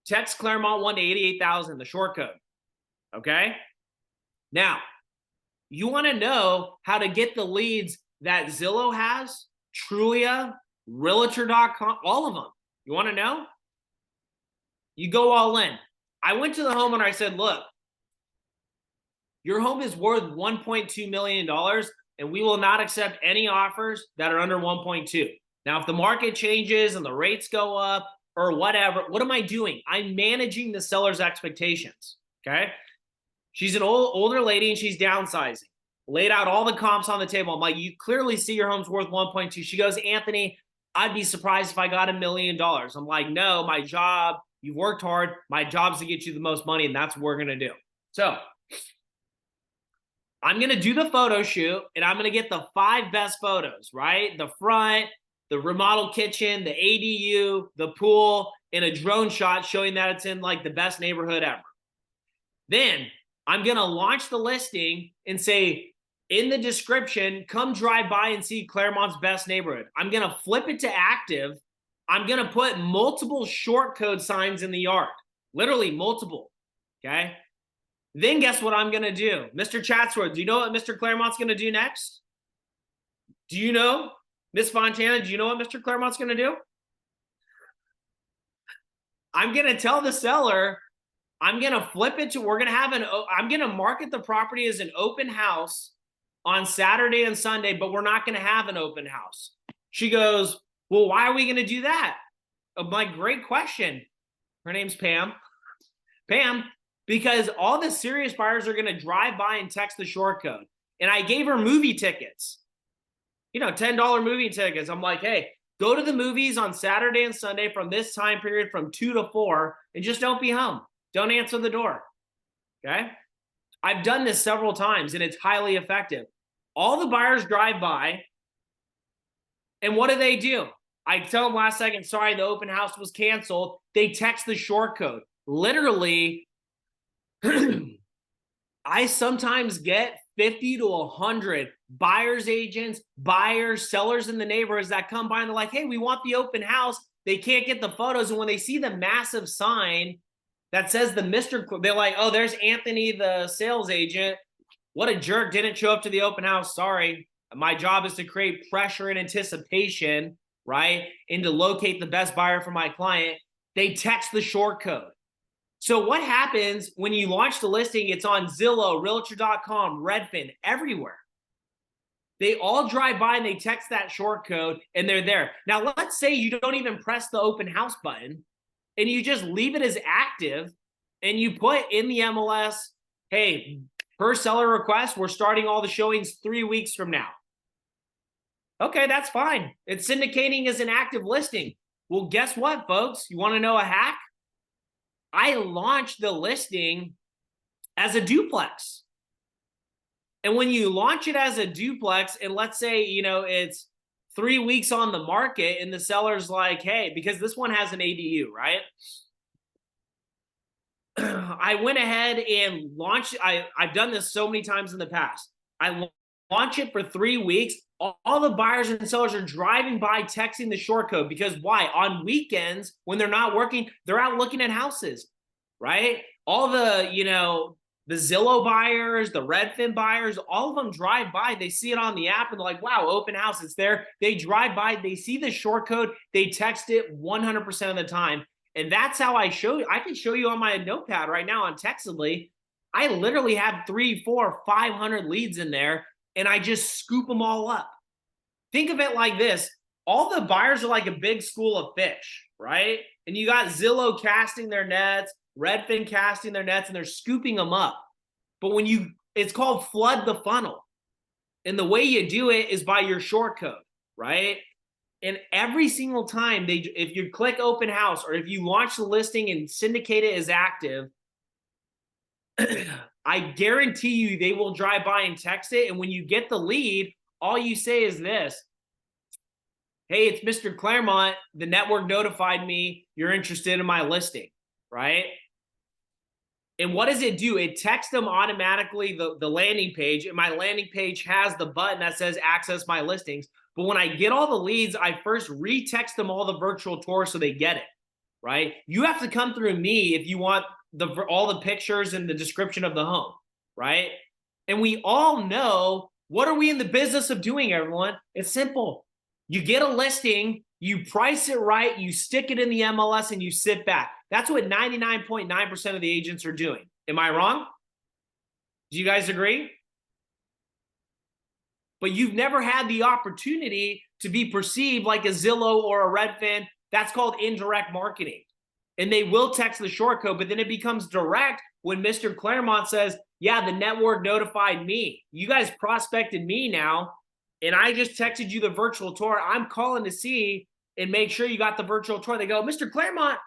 text Claremont 1 to 88,000, the short code. Okay? Now, you want to know how to get the leads that Zillow has, Trulia, Realtor.com, all of them. You want to know? You go all in. I went to the homeowner. I said, look, your home is worth $1.2 million, and we will not accept any offers that are under 1.2. Now, if the market changes and the rates go up or whatever, what am I doing? I'm managing the seller's expectations, okay? She's an older lady, and she's downsizing. Laid out all the comps on the table. I'm like, you clearly see your home's worth 1.2. She goes, Anthony, I'd be surprised if I got $1 million. I'm like, no, my job, you've worked hard. My job's to get you the most money, and that's what we're going to do. So I'm going to do the photo shoot, and I'm going to get the 5 best photos, right? The front, the remodeled kitchen, the ADU, the pool, and a drone shot showing that it's in like the best neighborhood ever. Then I'm going to launch the listing and say, in the description, come drive by and see Claremont's best neighborhood. I'm going to flip it to active. I'm going to put multiple short code signs in the yard, literally multiple, okay? Then guess what I'm going to do? Mr. Chatsworth, do you know what Mr. Claremont's going to do next? Do you know? Miss Fontana, do you know what Mr. Claremont's going to do? I'm going to tell the seller, I'm going to flip it to, I'm going to market the property as an open house on Saturday and Sunday, but we're not going to have an open house. She goes, well, why are we going to do that? My great question. Her name's Pam. Pam, because all the serious buyers are going to drive by and text the short code. And I gave her movie tickets, you know, $10 movie tickets. I'm like, hey, go to the movies on Saturday and Sunday from this time period from 2 to 4 and just don't be home. Don't answer the door. Okay? I've done this several times and it's highly effective. All the buyers drive by, and what do? I tell them last second, sorry, the open house was canceled. They text the short code. Literally, I sometimes get 50 to 100 buyers agents, buyers, sellers in the neighborhoods that come by and they're like, hey, we want the open house. They can't get the photos. And when they see the massive sign that says the Mr. They're like, oh, there's Anthony, the sales agent. What a jerk, didn't show up to the open house. Sorry. My job is to create pressure and anticipation, right? And to locate the best buyer for my client. They text the short code. So what happens when you launch the listing? It's on Zillow, Realtor.com, Redfin, everywhere. They all drive by and they text that short code and they're there. Now, let's say you don't even press the open house button and you just leave it as active and you put in the MLS, hey, per seller request, we're starting all the showings 3 weeks from now. Okay, that's fine. It's syndicating as an active listing. Well, guess what, folks? You want to know a hack? I launched the listing as a duplex. And when you launch it as a duplex, and let's say, you know, it's 3 weeks on the market and the seller's like, hey, because this one has an ADU, right? I went ahead and launched, I've done this so many times in the past. I launch it for 3 weeks. All the buyers and sellers are driving by texting the short code because why? On weekends, when they're not working, they're out looking at houses, right? All the, you know, the Zillow buyers, the Redfin buyers, all of them drive by. They see it on the app and they're like, wow, open house, it's there. They drive by, they see the short code, they text it 100% of the time. And that's how I show you. I can show you on my notepad right now on Textedly. I literally have 300, 400, 500 leads in there, and I just scoop them all up. Think of it like this. All the buyers are like a big school of fish, right? And you got Zillow casting their nets, Redfin casting their nets, and they're scooping them up. But when you, it's called flood the funnel. And the way you do it is by your short code, right? And every single time if you click open house or if you launch the listing and syndicate it as active, I guarantee you they will drive by and text it. And when you get the lead, all you say is this: hey, it's Mr. Claremont. The network notified me you're interested in my listing, right? And what does it do? It texts them automatically the landing page, and my landing page has the button that says access my listings. But when I get all the leads, I first retext them all the virtual tours so they get it, right? You have to come through me if you want all the pictures and the description of the home, right? And we all know, what are we in the business of doing, everyone? It's simple. You get a listing, you price it right, you stick it in the MLS, and you sit back. That's what 99.9% of the agents are doing. Am I wrong? Do you guys agree? But you've never had the opportunity to be perceived like a Zillow or a Redfin. That's called indirect marketing. And they will text the short code, but then it becomes direct when Mr. Claremont says, yeah, the network notified me. You guys prospected me now, and I just texted you the virtual tour. I'm calling to see and make sure you got the virtual tour. They go, Mr. Claremont,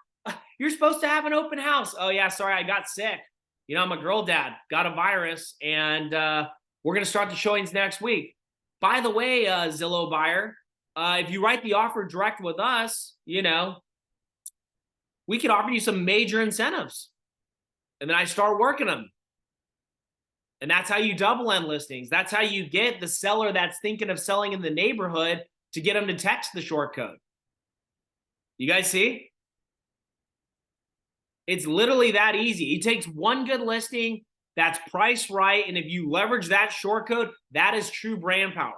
you're supposed to have an open house. Oh, yeah, sorry, I got sick. You know, I'm a girl dad, got a virus, and we're going to start the showings next week. By the way, Zillow buyer, if you write the offer direct with us, you know, we could offer you some major incentives. And then I start working them. And that's how you double end listings. That's how you get the seller that's thinking of selling in the neighborhood to get them to text the short code. You guys see? It's literally that easy. It takes one good listing that's priced right, and if you leverage that short code, that is true brand power.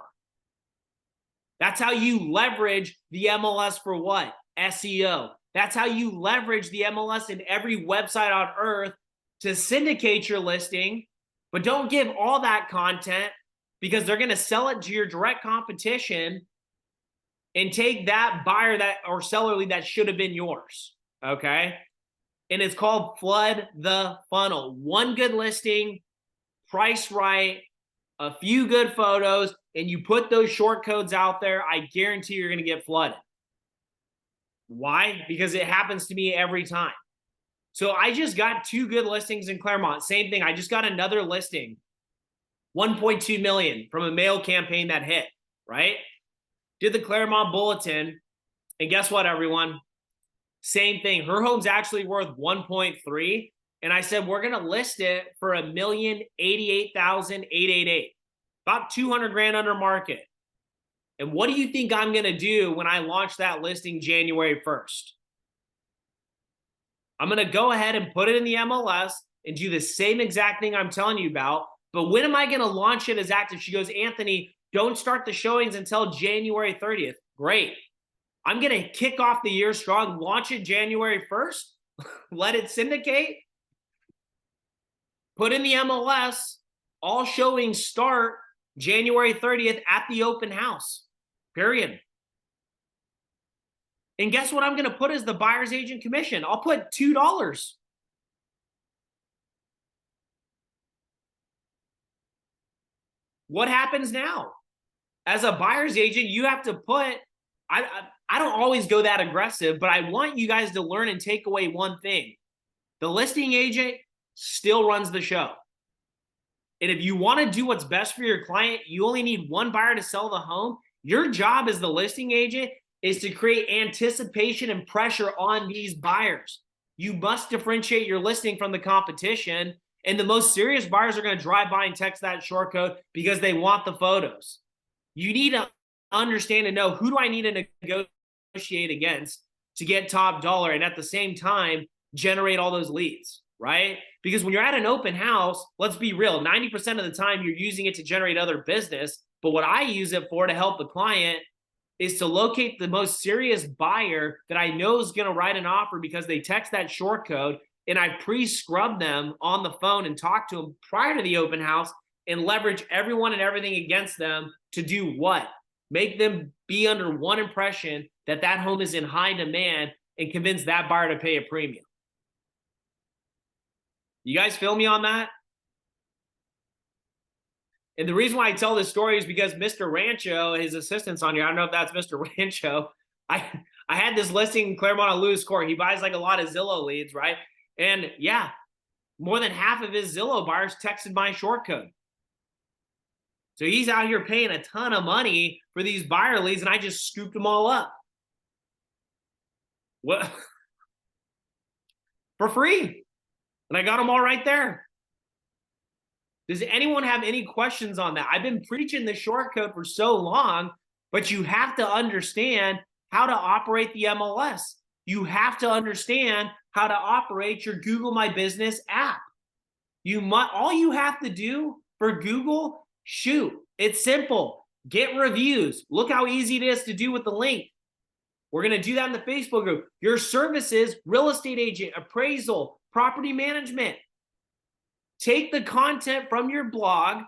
That's how you leverage the MLS for what? SEO. That's how you leverage the MLS in every website on earth to syndicate your listing, but don't give all that content because they're going to sell it to your direct competition and take that buyer that or seller lead that should have been yours. Okay. And it's called flood the funnel. One good listing, price right, a few good photos, and you put those short codes out there, I guarantee you're going to get flooded. Why? Because it happens to me every time. So I just got 2 good listings in Claremont. Same thing. I just got another listing, 1.2 million from a mail campaign that hit, right? Did the Claremont Bulletin. And guess what, everyone? Same thing. Her home's actually worth 1.3. And I said, we're going to list it for $1,088,888, about 200 grand under market. And what do you think I'm going to do when I launch that listing January 1st? I'm going to go ahead and put it in the MLS and do the same exact thing I'm telling you about. But when am I going to launch it as active? She goes, Anthony, don't start the showings until January 30th. Great. I'm going to kick off the year strong, launch it January 1st, let it syndicate, put in the MLS, all showings start January 30th at the open house, period. And guess what I'm going to put as the buyer's agent commission? I'll put $2. What happens now? As a buyer's agent, you have to put, I don't always go that aggressive, but I want you guys to learn and take away one thing. The listing agent still runs the show. And if you want to do what's best for your client, you only need one buyer to sell the home. Your job as the listing agent is to create anticipation and pressure on these buyers. You must differentiate your listing from the competition. And the most serious buyers are going to drive by and text that short code because they want the photos. You need to understand and know, who do I need to negotiate against to get top dollar and at the same time generate all those leads, right? Because when you're at an open house, let's be real, 90% of the time you're using it to generate other business. But what I use it for to help the client is to locate the most serious buyer that I know is going to write an offer because they text that short code, and I pre-scrub them on the phone and talk to them prior to the open house and leverage everyone and everything against them to do what? Make them be under one impression that that home is in high demand and convince that buyer to pay a premium. You guys feel me on that? And the reason why I tell this story is because Mr. Rancho, his assistant's on here. I don't know if that's Mr. Rancho. I had this listing in Claremont on Lewis Court. He buys like a lot of Zillow leads, right? And yeah, More than half of his Zillow buyers texted my short code. So he's out here paying a ton of money for these buyer leads, and I just scooped them all up. What? For free. And I got them all right there. Does anyone have any questions on that? I've been preaching the short code for so long, but you have to understand how to operate the MLS. You have to understand how to operate your Google My Business app. All you have to do for Google, shoot, it's simple. Get reviews. Look how easy it is to do with the link. We're going to do that in the Facebook group. Your services, real estate agent, appraisal, property management. Take the content from your blog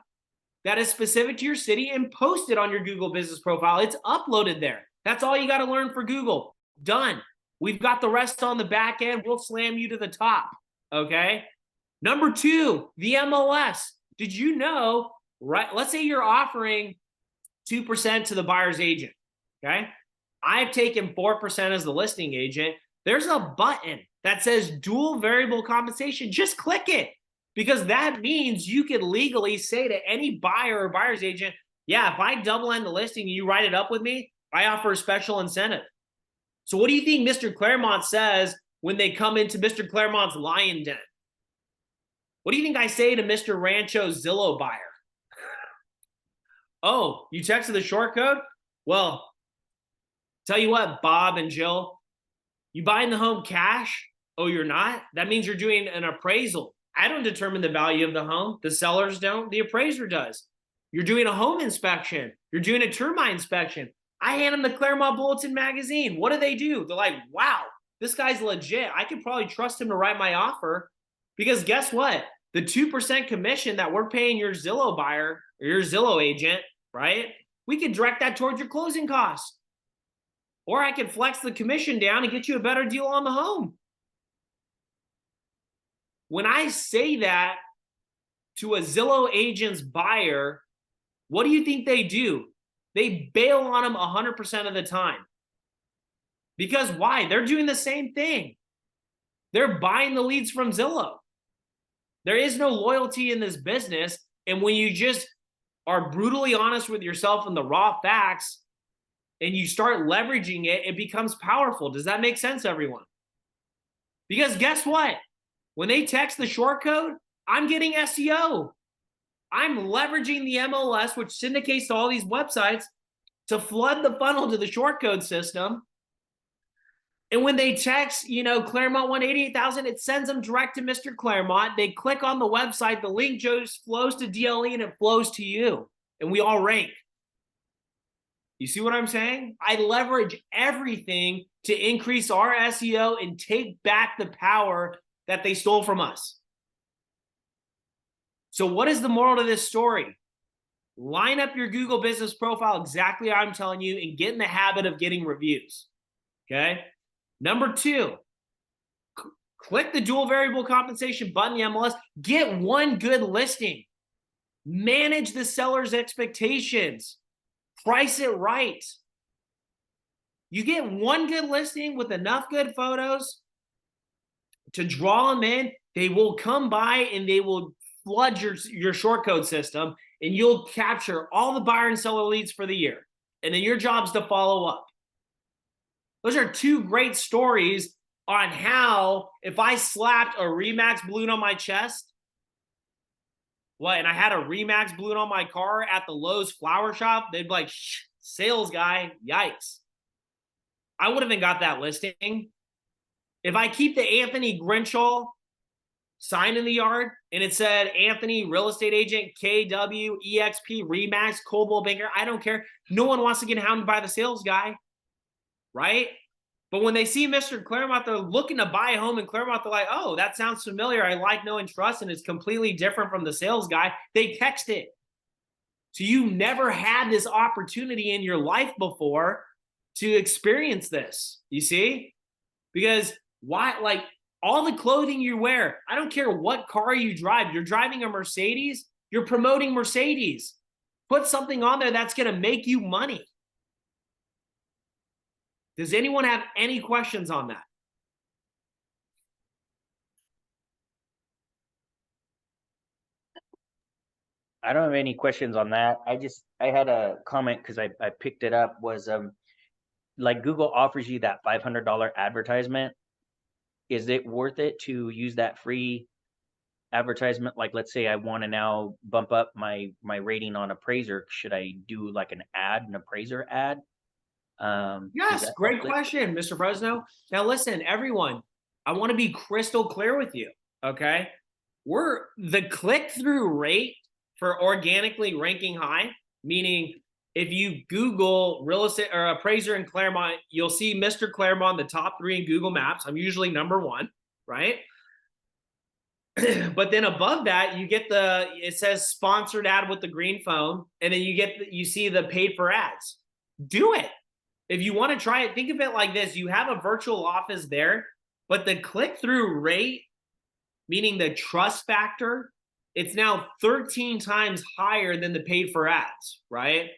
that is specific to your city and post it on your Google business profile. It's uploaded there. That's all you got to learn for Google. Done. We've got the rest on the back end. We'll slam you to the top. Okay. Number 2, the MLS. Did you know, right? Let's say you're offering 2% to the buyer's agent. Okay. I've taken 4% as the listing agent. There's a button that says dual variable compensation. Just click it, because that means you could legally say to any buyer or buyer's agent, yeah, if I double end the listing and you write it up with me, I offer a special incentive. So what do you think Mr. Claremont says when they come into Mr. Claremont's lion den? What do you think I say to Mr. Rancho's Zillow buyer? Oh, you texted the short code? Well, tell you what, Bob and Jill, you buying the home cash? Oh, you're not? That means you're doing an appraisal. I don't determine the value of the home. The sellers don't. The appraiser does. You're doing a home inspection. You're doing a termite inspection. I hand them the Claremont Bulletin magazine. What do? They're like, wow, this guy's legit. I could probably trust him to write my offer, because guess what? The 2% commission that we're paying your Zillow buyer or your Zillow agent, right? We could direct that towards your closing costs. Or I could flex the commission down and get you a better deal on the home. When I say that to a Zillow agent's buyer, what do you think they do? They bail on them 100% of the time. Because why? They're doing the same thing. They're buying the leads from Zillow. There is no loyalty in this business. And when you just are brutally honest with yourself and the raw facts, and you start leveraging it, it becomes powerful. Does that make sense, everyone? Because guess what? When they text the short code, I'm getting SEO. I'm leveraging the MLS, which syndicates to all these websites, to flood the funnel to the short code system. And when they text, Claremont 188,000, it sends them direct to Mr. Claremont. They click on the website, the link just flows to DLE and it flows to you. And we all rank. You see what I'm saying? I leverage everything to increase our SEO and take back the power that they stole from us. So what is the moral to this story? Line up your Google business profile exactly how I'm telling you and get in the habit of getting reviews. Okay? Number 2, click the dual variable compensation button in the MLS. Get one good listing. Manage the seller's expectations. Price it right. You get one good listing with enough good photos to draw them in. They will come by and they will flood your short code system, and you'll capture all the buyer and seller leads for the year. And then your job's to follow up. Those are 2 great stories on how, if I slapped a Remax balloon on my chest, and I had a Remax balloon on my car at the Lowe's flower shop, they'd be like, sales guy, yikes. I would have got that listing. If I keep the Anthony Grinchall sign in the yard and it said Anthony real estate agent, KW, EXP, Remax, Coldwell Banker, I don't care. No one wants to get hounded by the sales guy, right? But when they see Mr. Claremont, they're looking to buy a home in Claremont, they're like, oh, that sounds familiar. I like, know, and trust, and it's completely different from the sales guy. They text it. So you never had this opportunity in your life before to experience this, you see? Because why, like, all the clothing you wear, I don't care what car you drive. You're driving a Mercedes, you're promoting Mercedes. Put something on there that's going to make you money. Does anyone have any questions on that? I don't have any questions on that. I had a comment because I picked it up was like Google offers you that $500 advertisement. Is it worth it to use that free advertisement? Like, let's say I want to now bump up my rating on Appraiser. Should I do like an Appraiser ad? Is Yes, that great worth it? question, Mr. Fresno. Now listen, everyone, I want to be crystal clear with you. Okay. The click-through rate for organically ranking high, meaning if you Google real estate or appraiser in Claremont, you'll see Mr. Claremont, the top 3 in Google Maps. I'm usually number 1, right? But then above that, you get it says sponsored ad with the green phone, and then you see the paid for ads. Do it. If you want to try it, think of it like this. You have a virtual office there, but the click-through rate, meaning the trust factor, it's now 13 times higher than the paid for ads, right?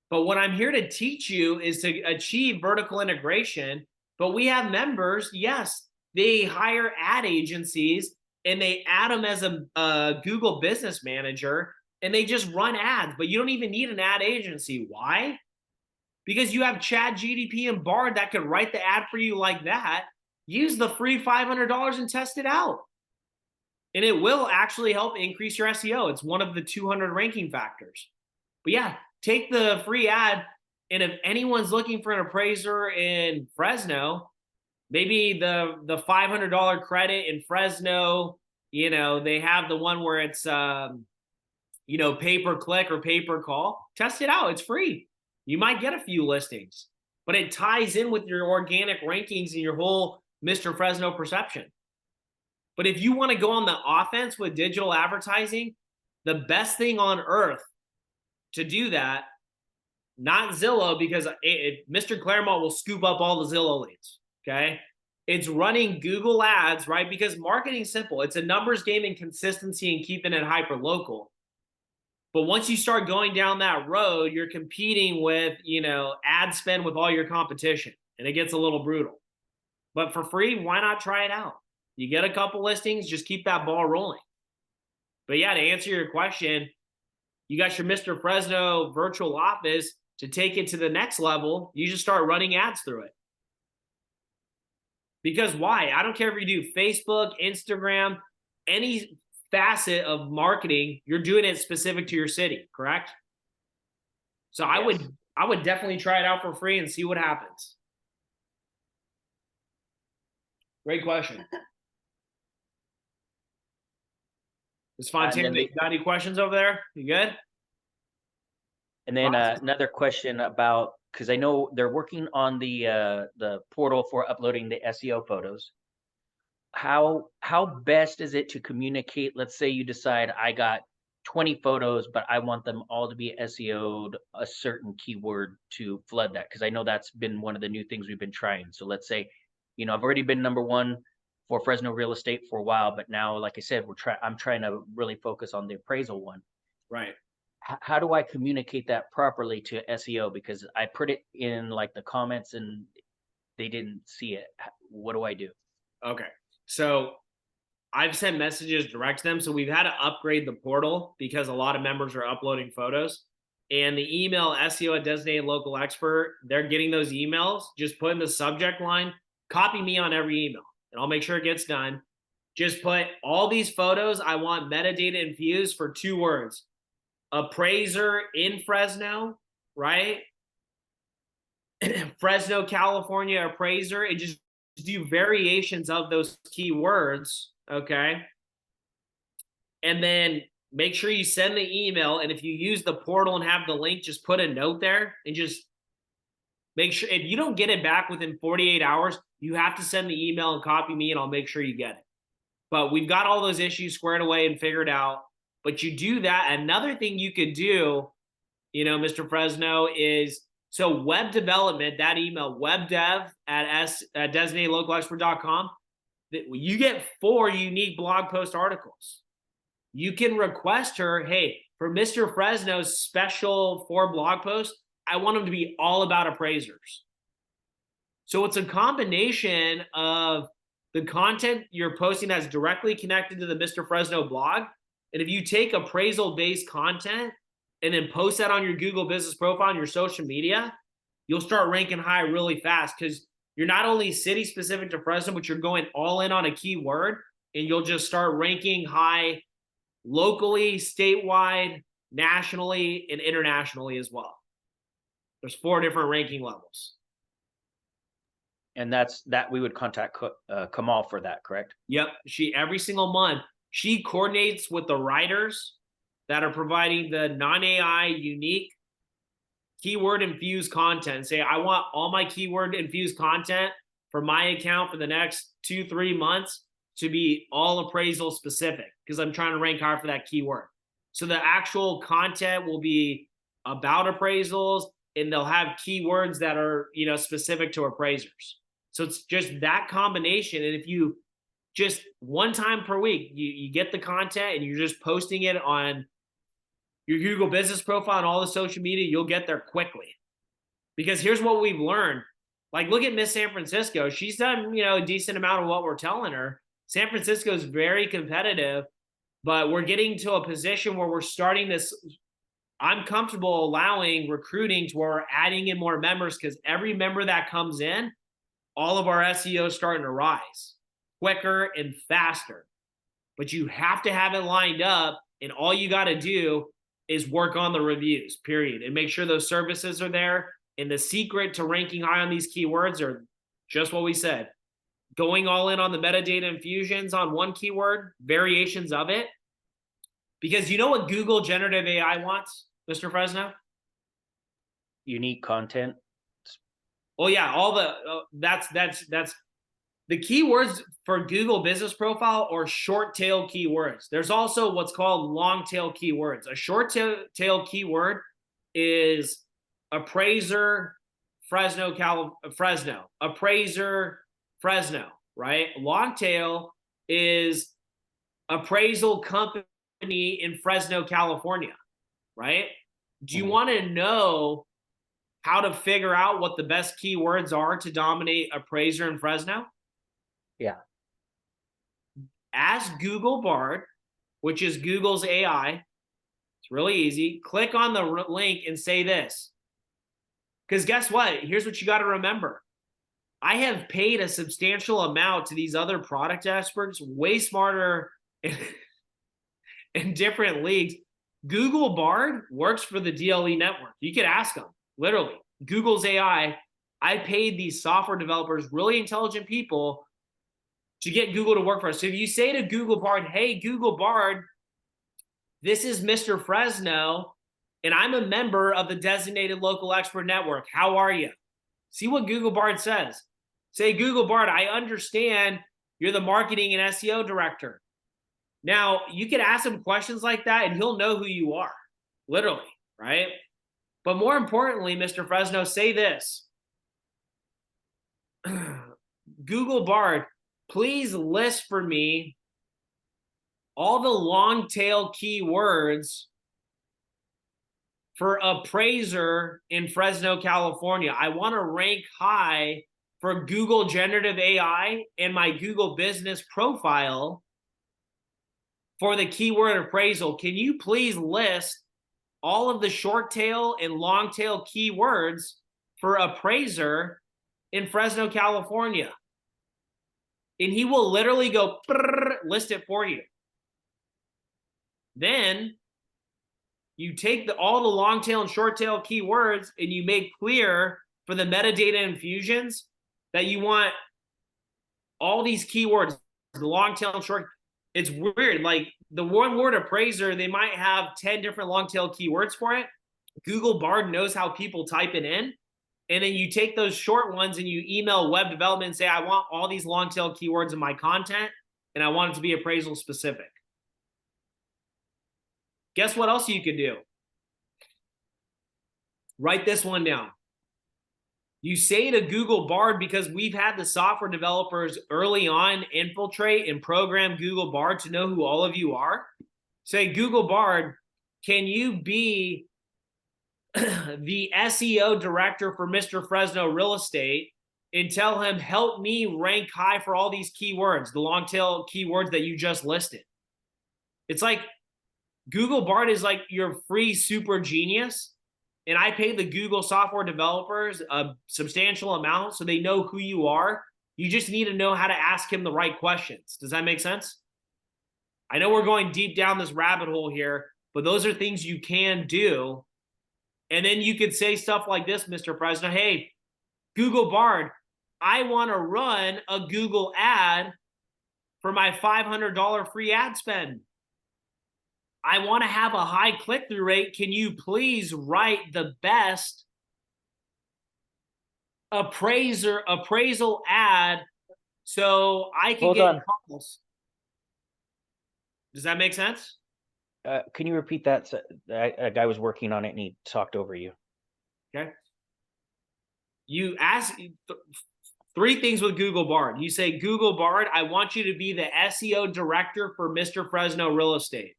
But what I'm here to teach you is to achieve vertical integration. But we have members, yes, they hire ad agencies and they add them as a Google Business Manager and they just run ads, but you don't even need an ad agency. Why? Because you have Chat GDP and Bard that could write the ad for you like that. Use the free $500 and test it out. And it will actually help increase your SEO. It's one of the 200 ranking factors. But yeah, take the free ad. And if anyone's looking for an appraiser in Fresno, maybe the $500 credit in Fresno, they have the one where it's, pay per click or pay per call. Test it out. It's free. You might get a few listings, but it ties in with your organic rankings and your whole Mr. Fresno perception. But if you want to go on the offense with digital advertising, the best thing on earth to do that, not Zillow, because Mr. Claremont will scoop up all the Zillow leads, okay? It's running Google ads, right? Because marketing's simple. It's a numbers game and consistency and keeping it hyper local. But once you start going down that road, you're competing with, ad spend with all your competition, and it gets a little brutal. But for free, why not try it out? You get a couple listings, just keep that ball rolling. But yeah, to answer your question, you got your Mr. Fresno virtual office. To take it to the next level, you just start running ads through it. Because why? I don't care if you do Facebook, Instagram, any facet of marketing, you're doing it specific to your city, correct? So yes. I would definitely try it out for free and see what happens. Great question. Is Fontana, got any questions over there? You good? And then another question about, because I know they're working on the portal for uploading the SEO photos. How best is it to communicate? Let's say you decide I got 20 photos, but I want them all to be SEO'd a certain keyword to flood that, because I know that's been one of the new things we've been trying. So let's say, I've already been #1 for Fresno real estate for a while, but now, like I said, I'm trying to really focus on the appraisal one. Right. How do I communicate that properly to SEO? Because I put it in like the comments and they didn't see it. What do I do? Okay. So I've sent messages direct to them. So we've had to upgrade the portal because a lot of members are uploading photos. And the email SEO at designated local expert, they're getting those emails. Just put in the subject line, copy me on every email, and I'll make sure it gets done. Just put all these photos. I want metadata infused for 2 words. Appraiser in Fresno, right? Fresno, California appraiser, and just do variations of those keywords, okay? And then make sure you send the email, and if you use the portal and have the link, just put a note there and just make sure, if you don't get it back within 48 hours, you have to send the email and copy me, and I'll make sure you get it. But we've got all those issues squared away and figured out. But you do that. Another thing you could do, Mr. Fresno, is so web development, that email, webdev at designateedlocalexpert.com, you get 4 unique blog post articles. You can request her, hey, for Mr. Fresno's special 4 blog posts, I want them to be all about appraisers. So it's a combination of the content you're posting that's directly connected to the Mr. Fresno blog, And if you take appraisal-based content and then post that on your Google business profile and your social media, you'll start ranking high really fast because you're not only city specific to Fresno, but you're going all in on a keyword, and you'll just start ranking high locally, statewide, nationally, and internationally as well. There's 4 different ranking levels. And that's that we would contact Kamal for that, correct? Yep. Every single month, she coordinates with the writers that are providing the non-AI unique keyword infused content. Say, I want all my keyword infused content for my account for the next 2-3 months to be all appraisal specific because I'm trying to rank higher for that keyword. So the actual content will be about appraisals, and they'll have keywords that are, specific to appraisers. So it's just that combination. And if you just one time per week, you get the content and you're just posting it on your Google business profile and all the social media, you'll get there quickly. Because here's what we've learned. Like, look at Miss San Francisco. She's done, a decent amount of what we're telling her. San Francisco is very competitive, but we're getting to a position where we're starting this. I'm comfortable allowing recruiting to where we're adding in more members because every member that comes in, all of our SEO is starting to rise quicker and faster. But you have to have it lined up, and all you got to do is work on the reviews, period, and make sure those services are there. And the secret to ranking high on these keywords are just what we said. Going all in on the metadata infusions on one keyword, variations of it. Because you know what Google generative AI wants, Mr. Fresno? Unique content. Oh yeah, all the that's the keywords for Google business profile or short tail keywords. There's also what's called long tail keywords. A short tail keyword is appraiser, Fresno, appraiser, Fresno, right? Long tail is appraisal company in Fresno, California, right? Do you want to know how to figure out what the best keywords are to dominate appraiser in Fresno? Yeah. Ask Google Bard, which is Google's AI. It's really easy. Click on the link and say this. Because guess what? Here's what you got to remember. I have paid a substantial amount to these other product experts, way smarter in different leagues. Google Bard works for the DLE network. You could ask them, literally. Google's AI, I paid these software developers, really intelligent people, to get Google to work for us. So if you say to Google Bard, hey, Google Bard, this is Mr. Fresno, and I'm a member of the Designated Local Expert Network. How are you? See what Google Bard says. Say, Google Bard, I understand you're the marketing and SEO director. Now, you could ask him questions like that, and he'll know who you are, literally, right? But more importantly, Mr. Fresno, say this. Google Bard, please list for me all the long tail keywords for appraiser in Fresno, California. I want to rank high for Google generative AI and my Google business profile for the keyword appraisal. Can you please list all of the short tail and long tail keywords for appraiser in Fresno, California? And he will literally go list it for you. Then you take all the long tail and short tail keywords and you make clear for the metadata infusions that you want all these keywords, the long tail and short. It's weird. Like the one word appraiser, they might have 10 different long tail keywords for it. Google Bard knows how people type it in. And then you take those short ones and you email web development and say, I want all these long tail keywords in my content, and I want it to be appraisal specific. Guess what else you could do? Write this one down. You say to Google Bard, because we've had the software developers early on infiltrate and program Google Bard to know who all of you are. Say, Google Bard, can you be the SEO director for Mr. Fresno Real Estate and tell him, help me rank high for all these keywords, the long tail keywords that you just listed? It's like Google Bard is like your free super genius. And I pay the Google software developers a substantial amount so they know who you are. You just need to know how to ask him the right questions. Does that make sense? I know we're going deep down this rabbit hole here, but those are things you can do. And then you could say stuff like this, Mr. President. Hey, Google Bard, I want to run a Google ad for my $500 free ad spend. I want to have a high click-through rate. Can you please write the best appraisal ad so I can Hold get on. calls? Does that make sense? Can you repeat that? A guy was working on it and he talked over you. Okay. You ask three things with Google Bard. You say, Google Bard, I want you to be the SEO director for Mr. Fresno Real Estate.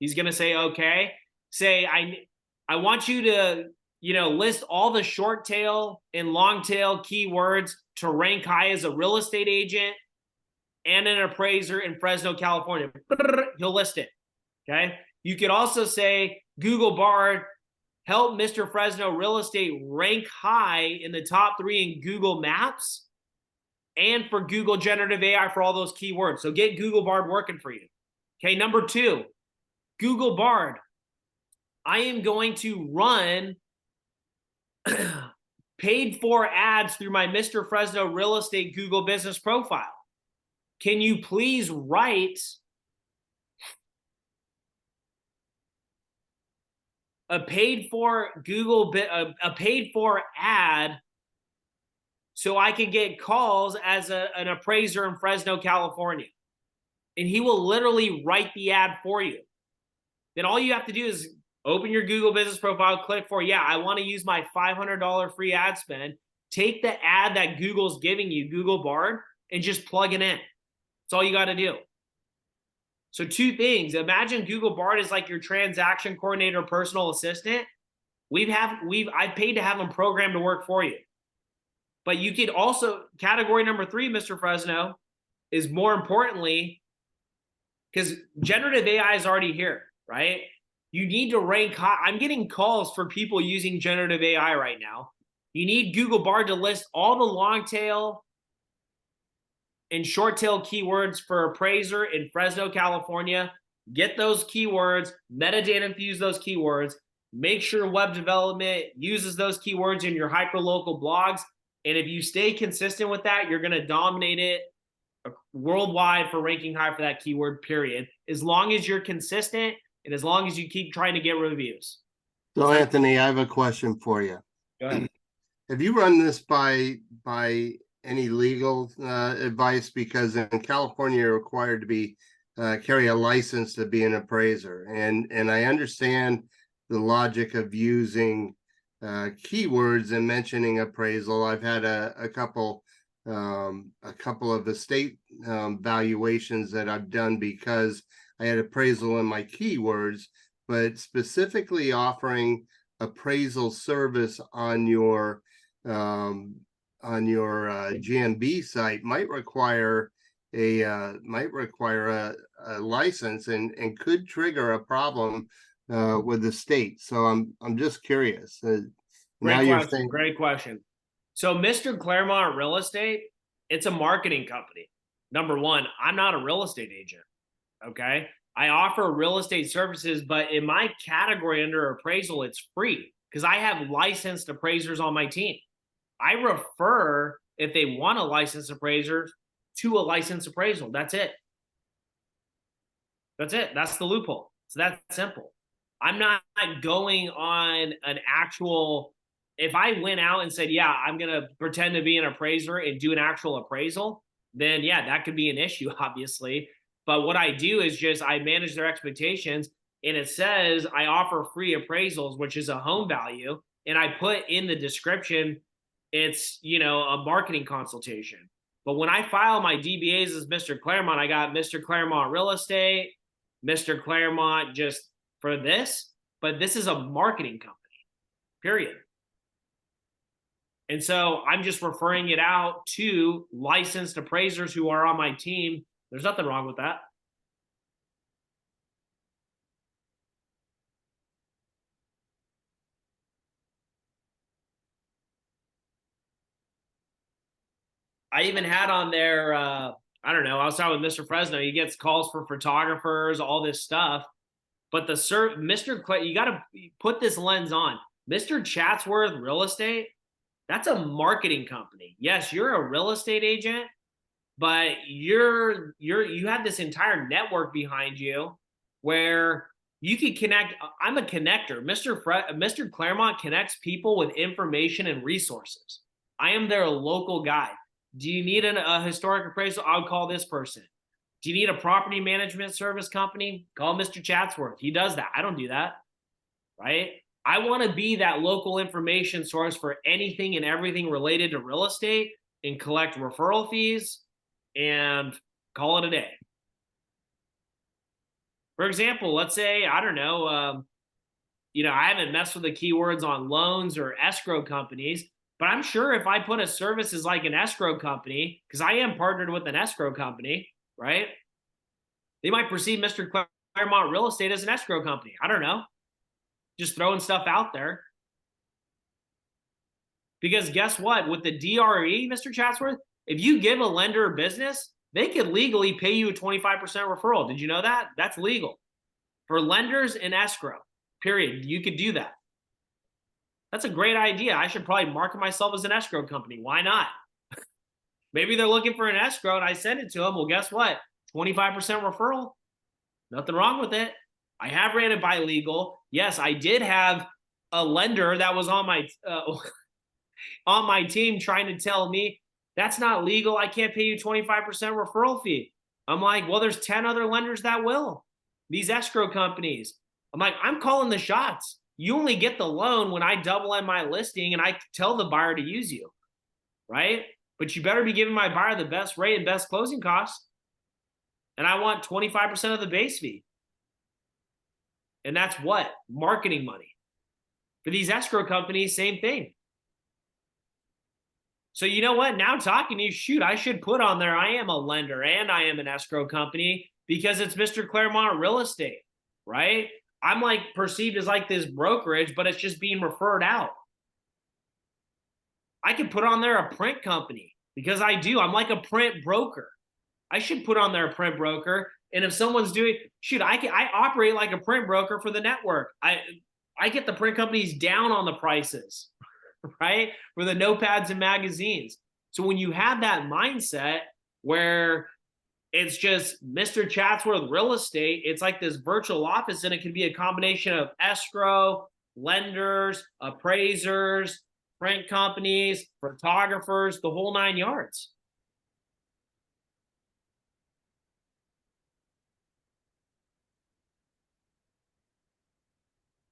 He's going to say, okay. Say, I want you to, list all the short tail and long tail keywords to rank high as a real estate agent and an appraiser in Fresno, California. He'll list it. Okay. You could also say, Google Bard, help Mr. Fresno Real Estate rank high in the top 3 in Google Maps and for Google Generative AI for all those keywords. So get Google Bard working for you. Okay. Number 2, Google Bard, I am going to run paid for ads through my Mr. Fresno Real Estate Google business profile. Can you please write a paid for a paid for ad so I can get calls as an appraiser in Fresno, California? And he will literally write the ad for you. Then all you have to do is open your Google business profile, click for, yeah, I want to use my $500 free ad spend. Take the ad that Google's giving you, Google Bard, and just plug it in. That's all you got to do. So 2 things. Imagine Google Bard is like your transaction coordinator, personal assistant. I paid to have them programmed to work for you. But you could also, category number 3, Mr. Fresno, is more importantly, because generative AI is already here, right? You need to rank high. I'm getting calls for people using generative AI right now. You need Google Bard to list all the long tail and short tail keywords for appraiser in Fresno, California. Get those keywords, metadata infuse those keywords, make sure web development uses those keywords in your hyperlocal blogs. And if you stay consistent with that, you're going to dominate it worldwide for ranking high for that keyword, period. As long as you're consistent and as long as you keep trying to get reviews. So Anthony, I have a question for you. Go ahead. Have you run this by any legal advice? Because in California, you're required to be carry a license to be an appraiser, and I understand the logic of using keywords and mentioning appraisal. I've had a couple of estate valuations that I've done because I had appraisal in my keywords, but specifically offering appraisal service on your GMB site might require a license and could trigger a problem with the state. So I'm just curious. Great question. So Mr. Claremont Real Estate, it's a marketing company. Number 1, I'm not a real estate agent. Okay. I offer real estate services, but in my category under appraisal, it's free because I have licensed appraisers on my team. I refer, if they want a licensed appraiser, to a licensed appraisal. That's it. That's it. That's the loophole. So that's simple. I'm not going on an actual, if I went out and said, yeah, I'm going to pretend to be an appraiser and do an actual appraisal, then yeah, that could be an issue, obviously. But what I do is just I manage their expectations, and it says I offer free appraisals, which is a home value. And I put in the description, it's, a marketing consultation. But when I file my DBAs as Mr. Claremont, I got Mr. Claremont Real Estate, Mr. Claremont just for this, but this is a marketing company, period. And so I'm just referring it out to licensed appraisers who are on my team. There's nothing wrong with that. I even had on there, I don't know, I was talking with Mr. Fresno. He gets calls for photographers, all this stuff. But Mr. Clay, you got to put this lens on. Mr. Chatsworth Real Estate, that's a marketing company. Yes, you're a real estate agent, but you have this entire network behind you where you can connect. I'm a connector. Mr. Claremont connects people with information and resources. I am their local guy. Do you need a historic appraisal? I would call this person. Do you need a property management service company? Call Mr. Chatsworth. He does that. I don't do that, right? I want to be that local information source for anything and everything related to real estate and collect referral fees and call it a day. For example, let's say, I don't know, I haven't messed with the keywords on loans or escrow companies, but I'm sure if I put a service as like an escrow company, because I am partnered with an escrow company, right? They might perceive Mr. Claremont Real Estate as an escrow company. I don't know. Just throwing stuff out there. Because guess what? With the DRE, Mr. Chatsworth, if you give a lender a business, they could legally pay you a 25% referral. Did you know that? That's legal. For lenders in escrow, period. You could do that. That's a great idea. I should probably market myself as an escrow company. Why not? Maybe they're looking for an escrow and I send it to them. Well, guess what? 25% referral. Nothing wrong with it. I have ran it by legal. Yes, I did have a lender that was on my team trying to tell me that's not legal. I can't pay you 25% referral fee. I'm like, well, there's 10 other lenders that will. These escrow companies. I'm like, I'm calling the shots. You only get the loan when I double in my listing and I tell the buyer to use you, right? But you better be giving my buyer the best rate and best closing costs. And I want 25% of the base fee. And that's what? Marketing money. For these escrow companies, same thing. So you know what? Now talking to you, shoot, I should put on there I am a lender and I am an escrow company because it's Mr. Claremont Real Estate, right? I'm like perceived as like this brokerage, but it's just being referred out. I could put on there a print company because I do. I'm like a print broker. I should put on there a print broker. And if someone's doing, shoot, I operate like a print broker for the network. I get the print companies down on the prices, right? For the notepads and magazines. So when you have that mindset where it's just Mr. Chatsworth Real Estate, it's like this virtual office, and it can be a combination of escrow, lenders, appraisers, print companies, photographers, the whole 9 yards.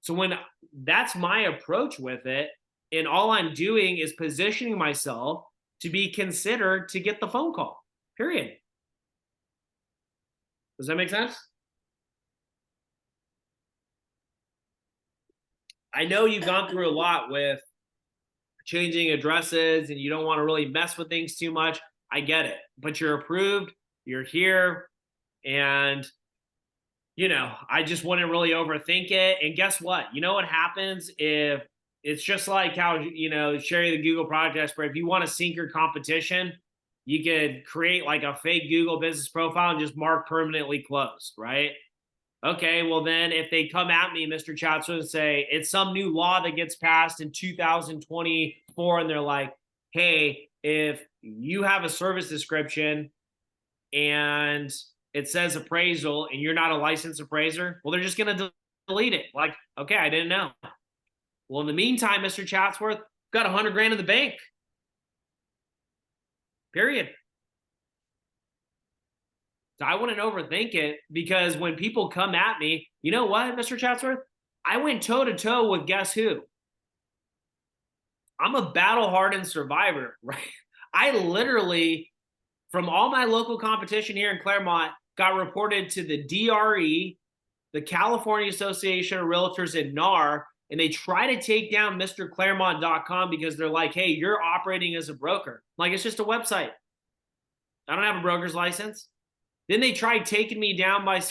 So when that's my approach with it, and all I'm doing is positioning myself to be considered to get the phone call, period. Does that make sense? I know you've gone through a lot with changing addresses and you don't want to really mess with things too much. I get it, but you're approved, you're here, and I just wouldn't really overthink it. And guess what? You know what happens if it's just like how, Sherry, the Google product expert, if you want to sink your competition, you could create like a fake Google business profile and just mark permanently closed, right? Okay, well then if they come at me, Mr. Chatsworth, and say it's some new law that gets passed in 2024, and they're like, hey, if you have a service description and it says appraisal and you're not a licensed appraiser, well, they're just going to delete it. Like, okay, I didn't know. Well, in the meantime, Mr. Chatsworth, got $100,000 in the bank. Period. So I wouldn't overthink it, because when people come at me, you know what, Mr. Chatsworth? I went toe-to-toe with guess who? I'm a battle-hardened survivor, right? I literally, from all my local competition here in Claremont, got reported to the DRE, the California Association of Realtors, and NAR, and they try to take down MrClaremont.com because they're like, hey, you're operating as a broker. Like, it's just a website. I don't have a broker's license. Then they tried taking me down by,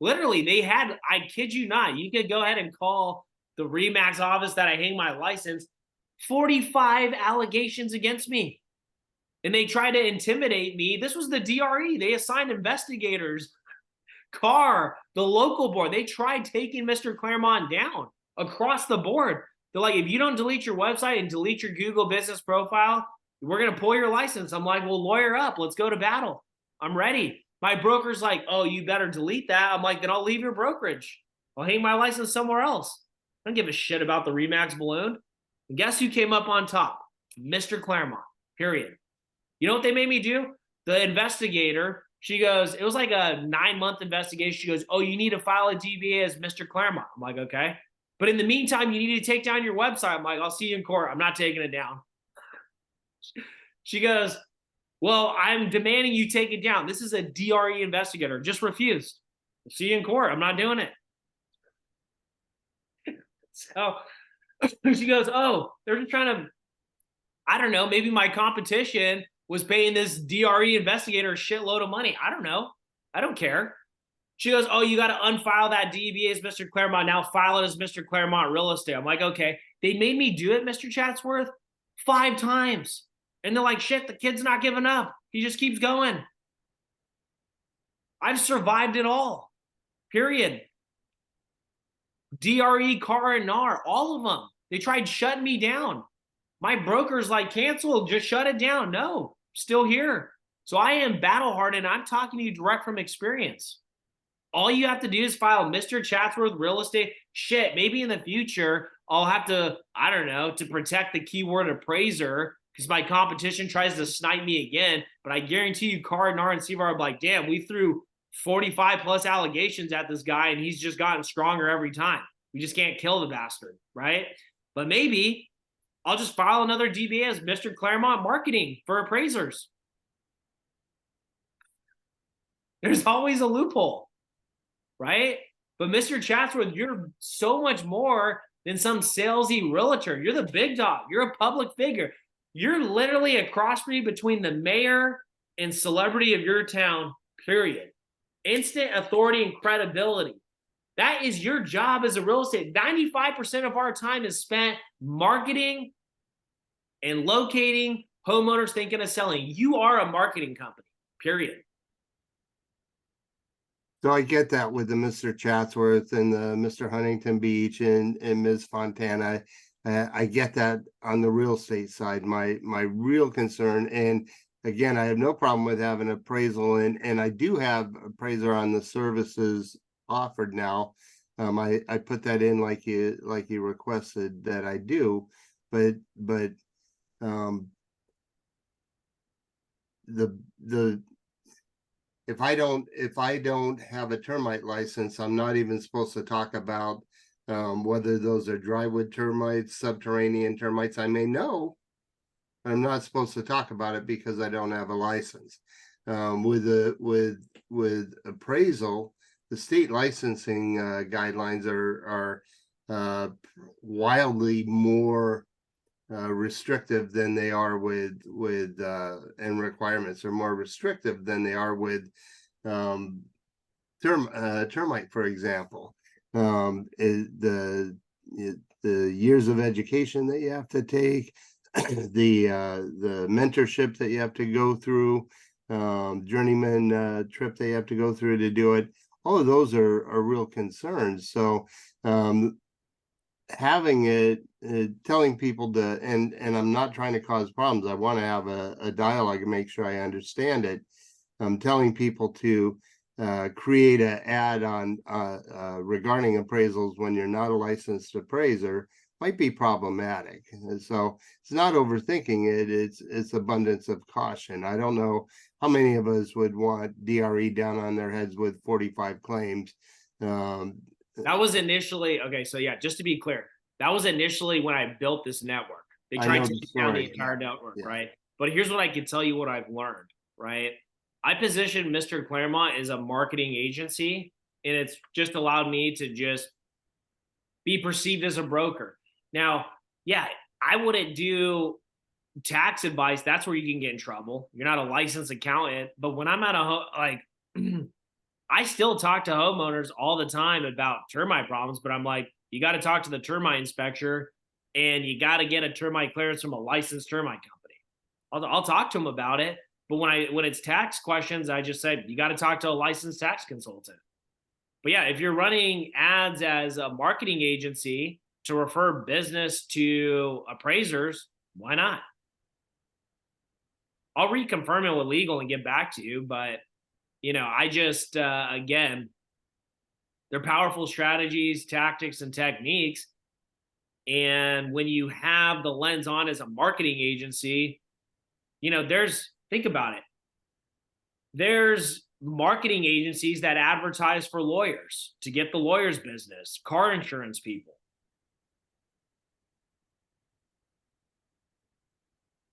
literally, they had, I kid you not, you could go ahead and call the RE/MAX office that I hang my license, 45 allegations against me. And they tried to intimidate me. This was the DRE. They assigned investigators, CAR, the local board. They tried taking Mr. Claremont down across the board. They're like, if you don't delete your website and delete your Google business profile, we're going to pull your license. I'm like, well, lawyer up. Let's go to battle. I'm ready. My broker's like, oh, you better delete that. I'm like, then I'll leave your brokerage. I'll hang my license somewhere else. I don't give a shit about the Remax balloon. And guess who came up on top? Mr. Claremont, period. You know what they made me do? The investigator, she goes, it was like a 9-month investigation. She goes, oh, you need to file a DBA as Mr. Claremont. I'm like, okay. But in the meantime, you need to take down your website. I'm like, I'll see you in court. I'm not taking it down. She goes, well, I'm demanding you take it down. This is a DRE investigator. Just refused. I'll see you in court. I'm not doing it. So she goes, oh, they're just trying to, I don't know, maybe my competition was paying this DRE investigator a shitload of money. I don't know. I don't care. She goes, oh, you got to unfile that DBA as Mr. Claremont. Now file it as Mr. Claremont Real Estate. I'm like, okay. They made me do it, Mr. Chatsworth, 5 times. And they're like, shit, the kid's not giving up. He just keeps going. I've survived it all. Period. DRE, CAR, and NAR, all of them. They tried shutting me down. My broker's like, cancel, just shut it down. No, still here. So I am battle hardened. I'm talking to you direct from experience. All you have to do is file Mr. Chatsworth Real Estate. Shit, maybe in the future, I'll have to, I don't know, to protect the keyword appraiser because my competition tries to snipe me again. But I guarantee you, CAR, NAR, and CVAR are like, damn, we threw 45 plus allegations at this guy and he's just gotten stronger every time. We just can't kill the bastard, right? But maybe I'll just file another DBA as Mr. Claremont Marketing for appraisers. There's always a loophole, right? But Mr. Chatsworth, you're so much more than some salesy realtor. You're the big dog. You're a public figure. You're literally a crossbreed between the mayor and celebrity of your town, period. Instant authority and credibility. That is your job as a real estate. 95% of our time is spent marketing and locating homeowners thinking of selling. You are a marketing company, period. So I get that with the Mr. Chatsworth and the Mr. Huntington Beach and Ms. Fontana. I get that on the real estate side. My real concern, and again, I have no problem with having appraisal, and I do have appraiser on the services offered now. I put that in like you requested that I do, but if I don't have a termite license, I'm not even supposed to talk about whether those are drywood termites, subterranean termites. I may know, but I'm not supposed to talk about it because I don't have a license. With appraisal, the state licensing guidelines are wildly more restrictive than they are with and requirements are more restrictive than they are with termite, for example. The years of education that you have to take, the mentorship that you have to go through, journeyman trip that you have to go through to do it. All of those are real concerns. So having it, telling people to, and I'm not trying to cause problems. I want to have a dialogue and make sure I understand it. I'm telling people to create an ad on regarding appraisals when you're not a licensed appraiser might be problematic. And so it's not overthinking it. It's abundance of caution. I don't know how many of us would want DRE down on their heads with 45 claims. That was initially, okay, so yeah, just to be clear, that was initially when I built this network. They tried to take down the entire network, right? But here's what I can tell you what I've learned, right? I positioned Mr. Claremont as a marketing agency, and it's just allowed me to just be perceived as a broker. Now, yeah, I wouldn't do tax advice. That's where you can get in trouble. You're not a licensed accountant. But when I'm at I still talk to homeowners all the time about termite problems, but I'm like, you got to talk to the termite inspector and you got to get a termite clearance from a licensed termite company. I'll talk to them about it. But when it's tax questions, I just say, you got to talk to a licensed tax consultant. But yeah, if you're running ads as a marketing agency to refer business to appraisers, why not? I'll reconfirm it with legal and get back to you. But, I just, again, they're powerful strategies, tactics, and techniques. And when you have the lens on as a marketing agency, think about it. There's marketing agencies that advertise for lawyers to get the lawyer's business, car insurance people.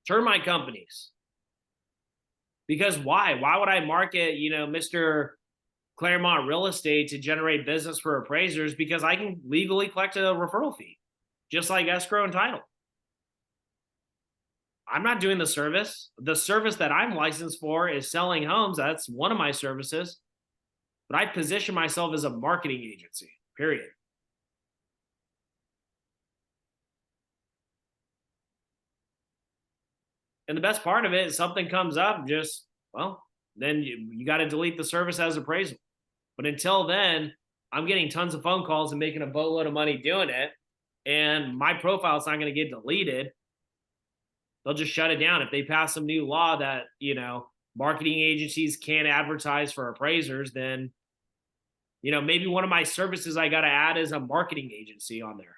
Termite companies. Because why? Why would I market, Mr. Claremont Real Estate to generate business for appraisers? Because I can legally collect a referral fee, just like escrow and title. I'm not doing the service. The service that I'm licensed for is selling homes. That's one of my services. But I position myself as a marketing agency, period. And the best part of it is something comes up, then you got to delete the service as appraisal. But until then, I'm getting tons of phone calls and making a boatload of money doing it. And my profile is not going to get deleted. They'll just shut it down. If they pass some new law that, marketing agencies can't advertise for appraisers, then, maybe one of my services I got to add is a marketing agency on there.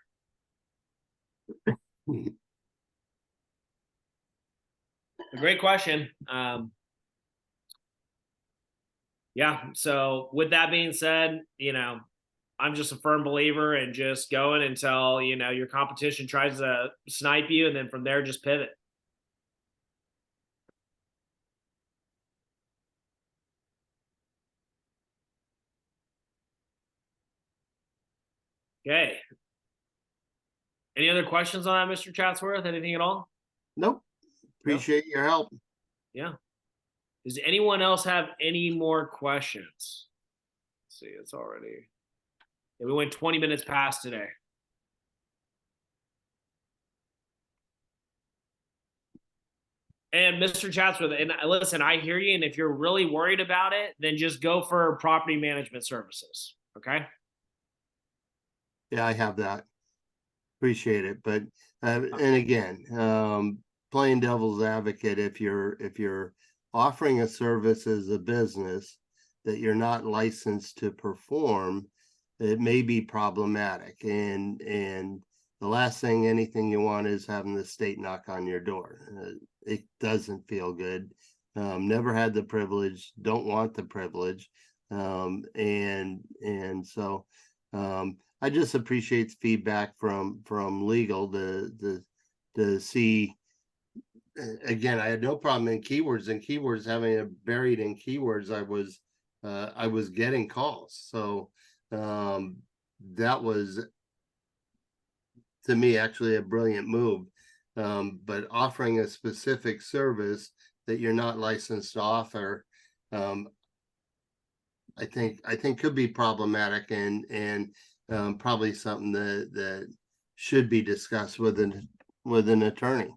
A great question. Yeah. So with that being said, I'm just a firm believer in just going until, your competition tries to snipe you. And then from there, just pivot. Okay. Any other questions on that, Mr. Chatsworth? Anything at all? Nope. Appreciate your help. Yeah. Does anyone else have any more questions? Let's see, it's already. Yeah, we went 20 minutes past today. And Mr. Chatsworth, and listen, I hear you. And if you're really worried about it, then just go for property management services. Okay. Yeah, I have that. Appreciate it. But and again, playing devil's advocate, if you're offering a service as a business that you're not licensed to perform, it may be problematic. And the last thing anything you want is having the state knock on your door. It doesn't feel good. Never had the privilege, don't want the privilege. And so I just appreciate the feedback from legal to see. Again, I had no problem in keywords, and keywords having it buried in keywords. I was getting calls. So that was, to me, actually a brilliant move. But offering a specific service that you're not licensed to offer, I think could be problematic, and probably something that should be discussed with an attorney.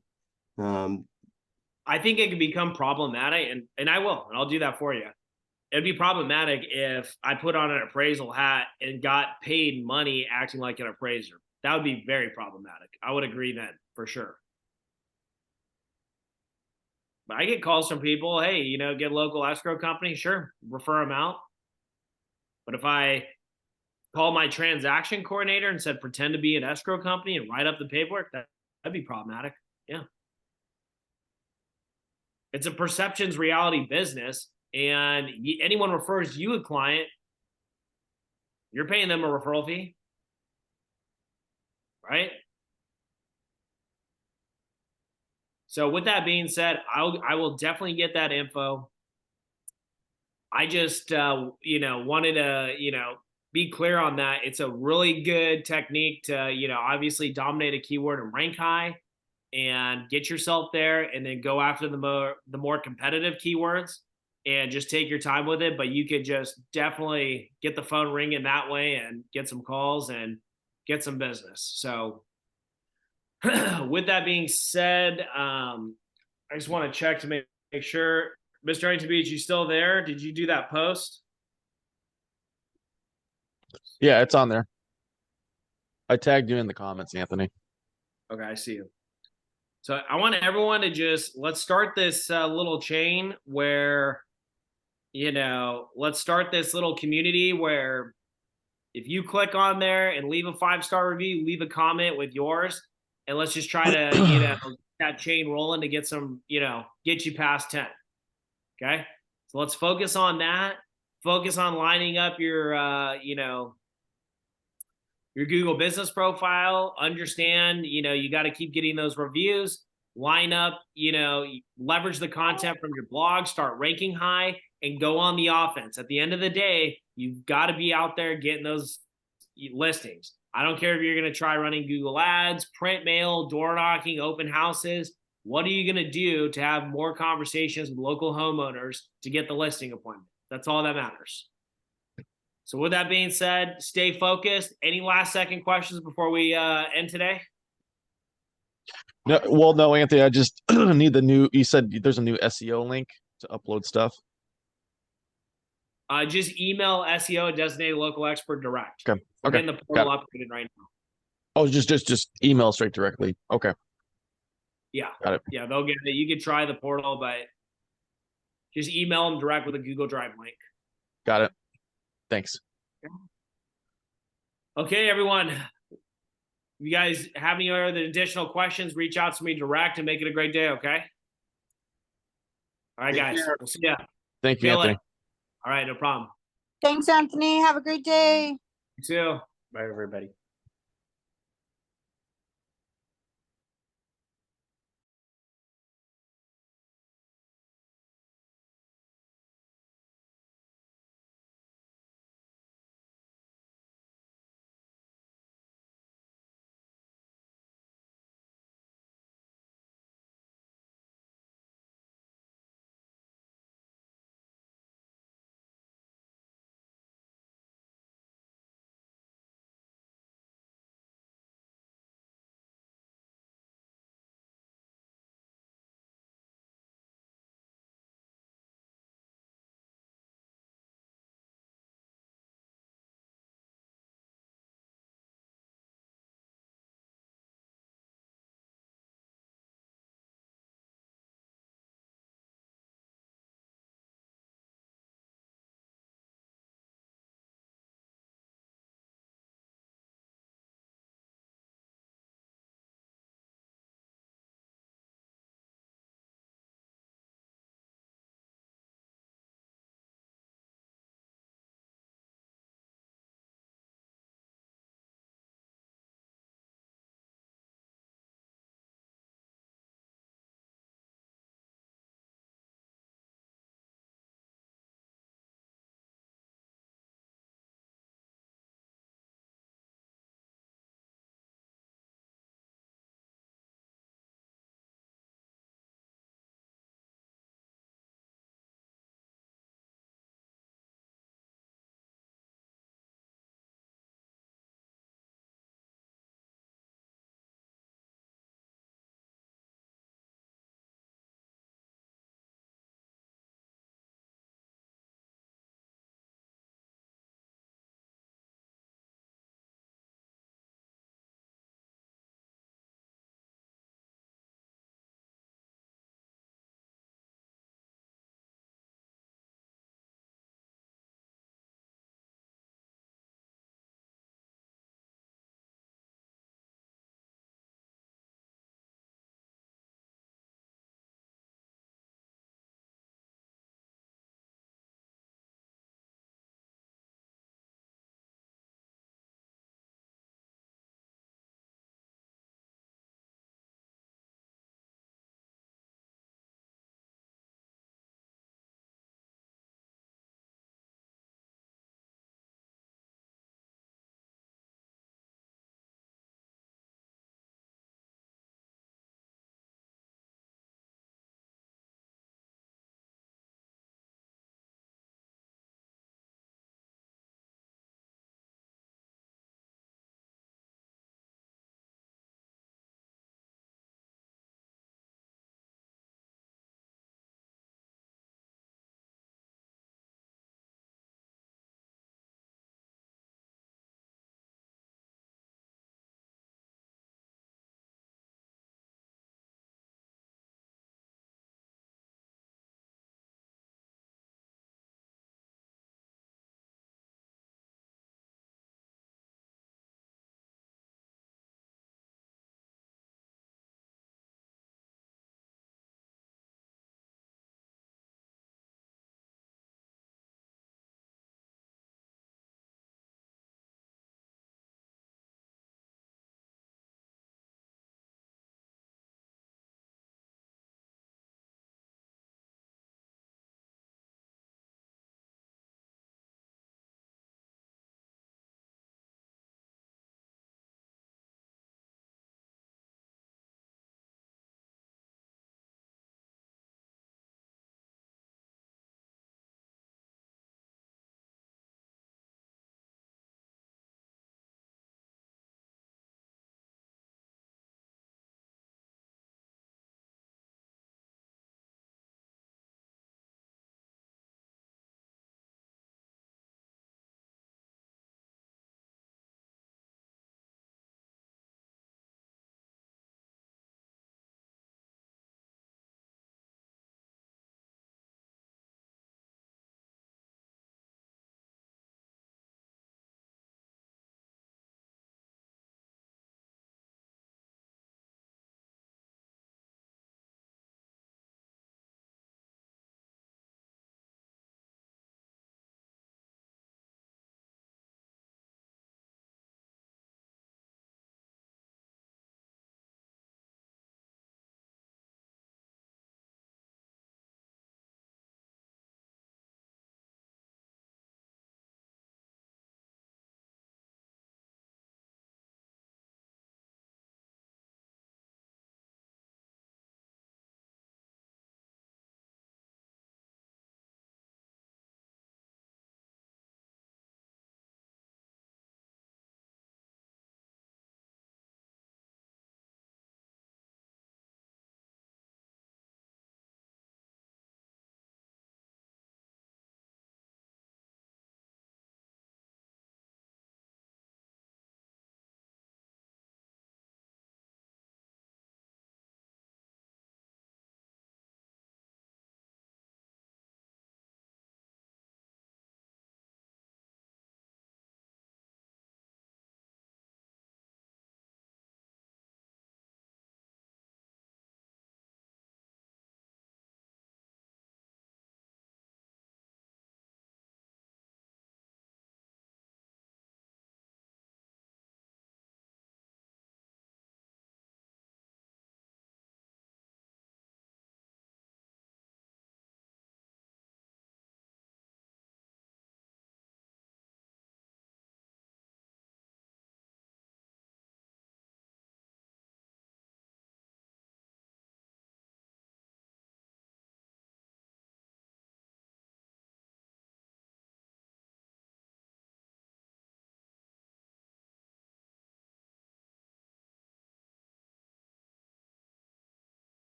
I think it could become problematic, and I'll do that for you. It'd be problematic if I put on an appraisal hat and got paid money acting like an appraiser. That would be very problematic. I would agree then, for sure. But I get calls from people, hey, get a local escrow company, sure, refer them out. But if I call my transaction coordinator and said, pretend to be an escrow company and write up the paperwork, that'd be problematic. Yeah. It's a perceptions reality business, and anyone refers you a client, you're paying them a referral fee, right? So with that being said, I will definitely get that info. I just, wanted to, be clear on that. It's a really good technique to, obviously dominate a keyword and rank high and get yourself there, and then go after the more competitive keywords and just take your time with it. But you could just definitely get the phone ringing that way and get some calls and get some business. So with that being said, I just want to check to make sure. Mr. Huntington Beach, you still there? Did you do that post? Yeah, it's on there. I tagged you in the comments, Anthony. Okay, I see you. So I want everyone to let's start this little chain where, let's start this little community where if you click on there and leave a 5-star review, leave a comment with yours, and let's just try to, that chain rolling to get some, get you past 10. Okay. So let's focus on that. Focus on lining up your, your Google business profile. Understand, you got to keep getting those reviews. Line up, leverage the content from your blog, start ranking high, and go on the offense. At the end of the day, you've got to be out there getting those listings. I don't care if you're going to try running Google ads, print mail, door knocking, open houses. What are you going to do to have more conversations with local homeowners to get the listing appointment? That's all that matters. So with that being said, stay focused. Any last second questions before we end today? No, Anthony, I just need you said there's a new SEO link to upload stuff. Just email SEO a designated local expert direct. Okay. We're Okay. getting the portal updated right now. Oh, just email straight directly. Okay. Yeah. Got it. Yeah, they'll get it. You can try the portal, but just email them direct with a Google Drive link. Got it. Thanks. Okay, everyone. If you guys have any other additional questions, reach out to me direct and make it a great day, okay? All right, guys. We'll see ya. Thank you, Feel Anthony. it. All right, no problem. Thanks, Anthony. Have a great day. You too. Bye, everybody.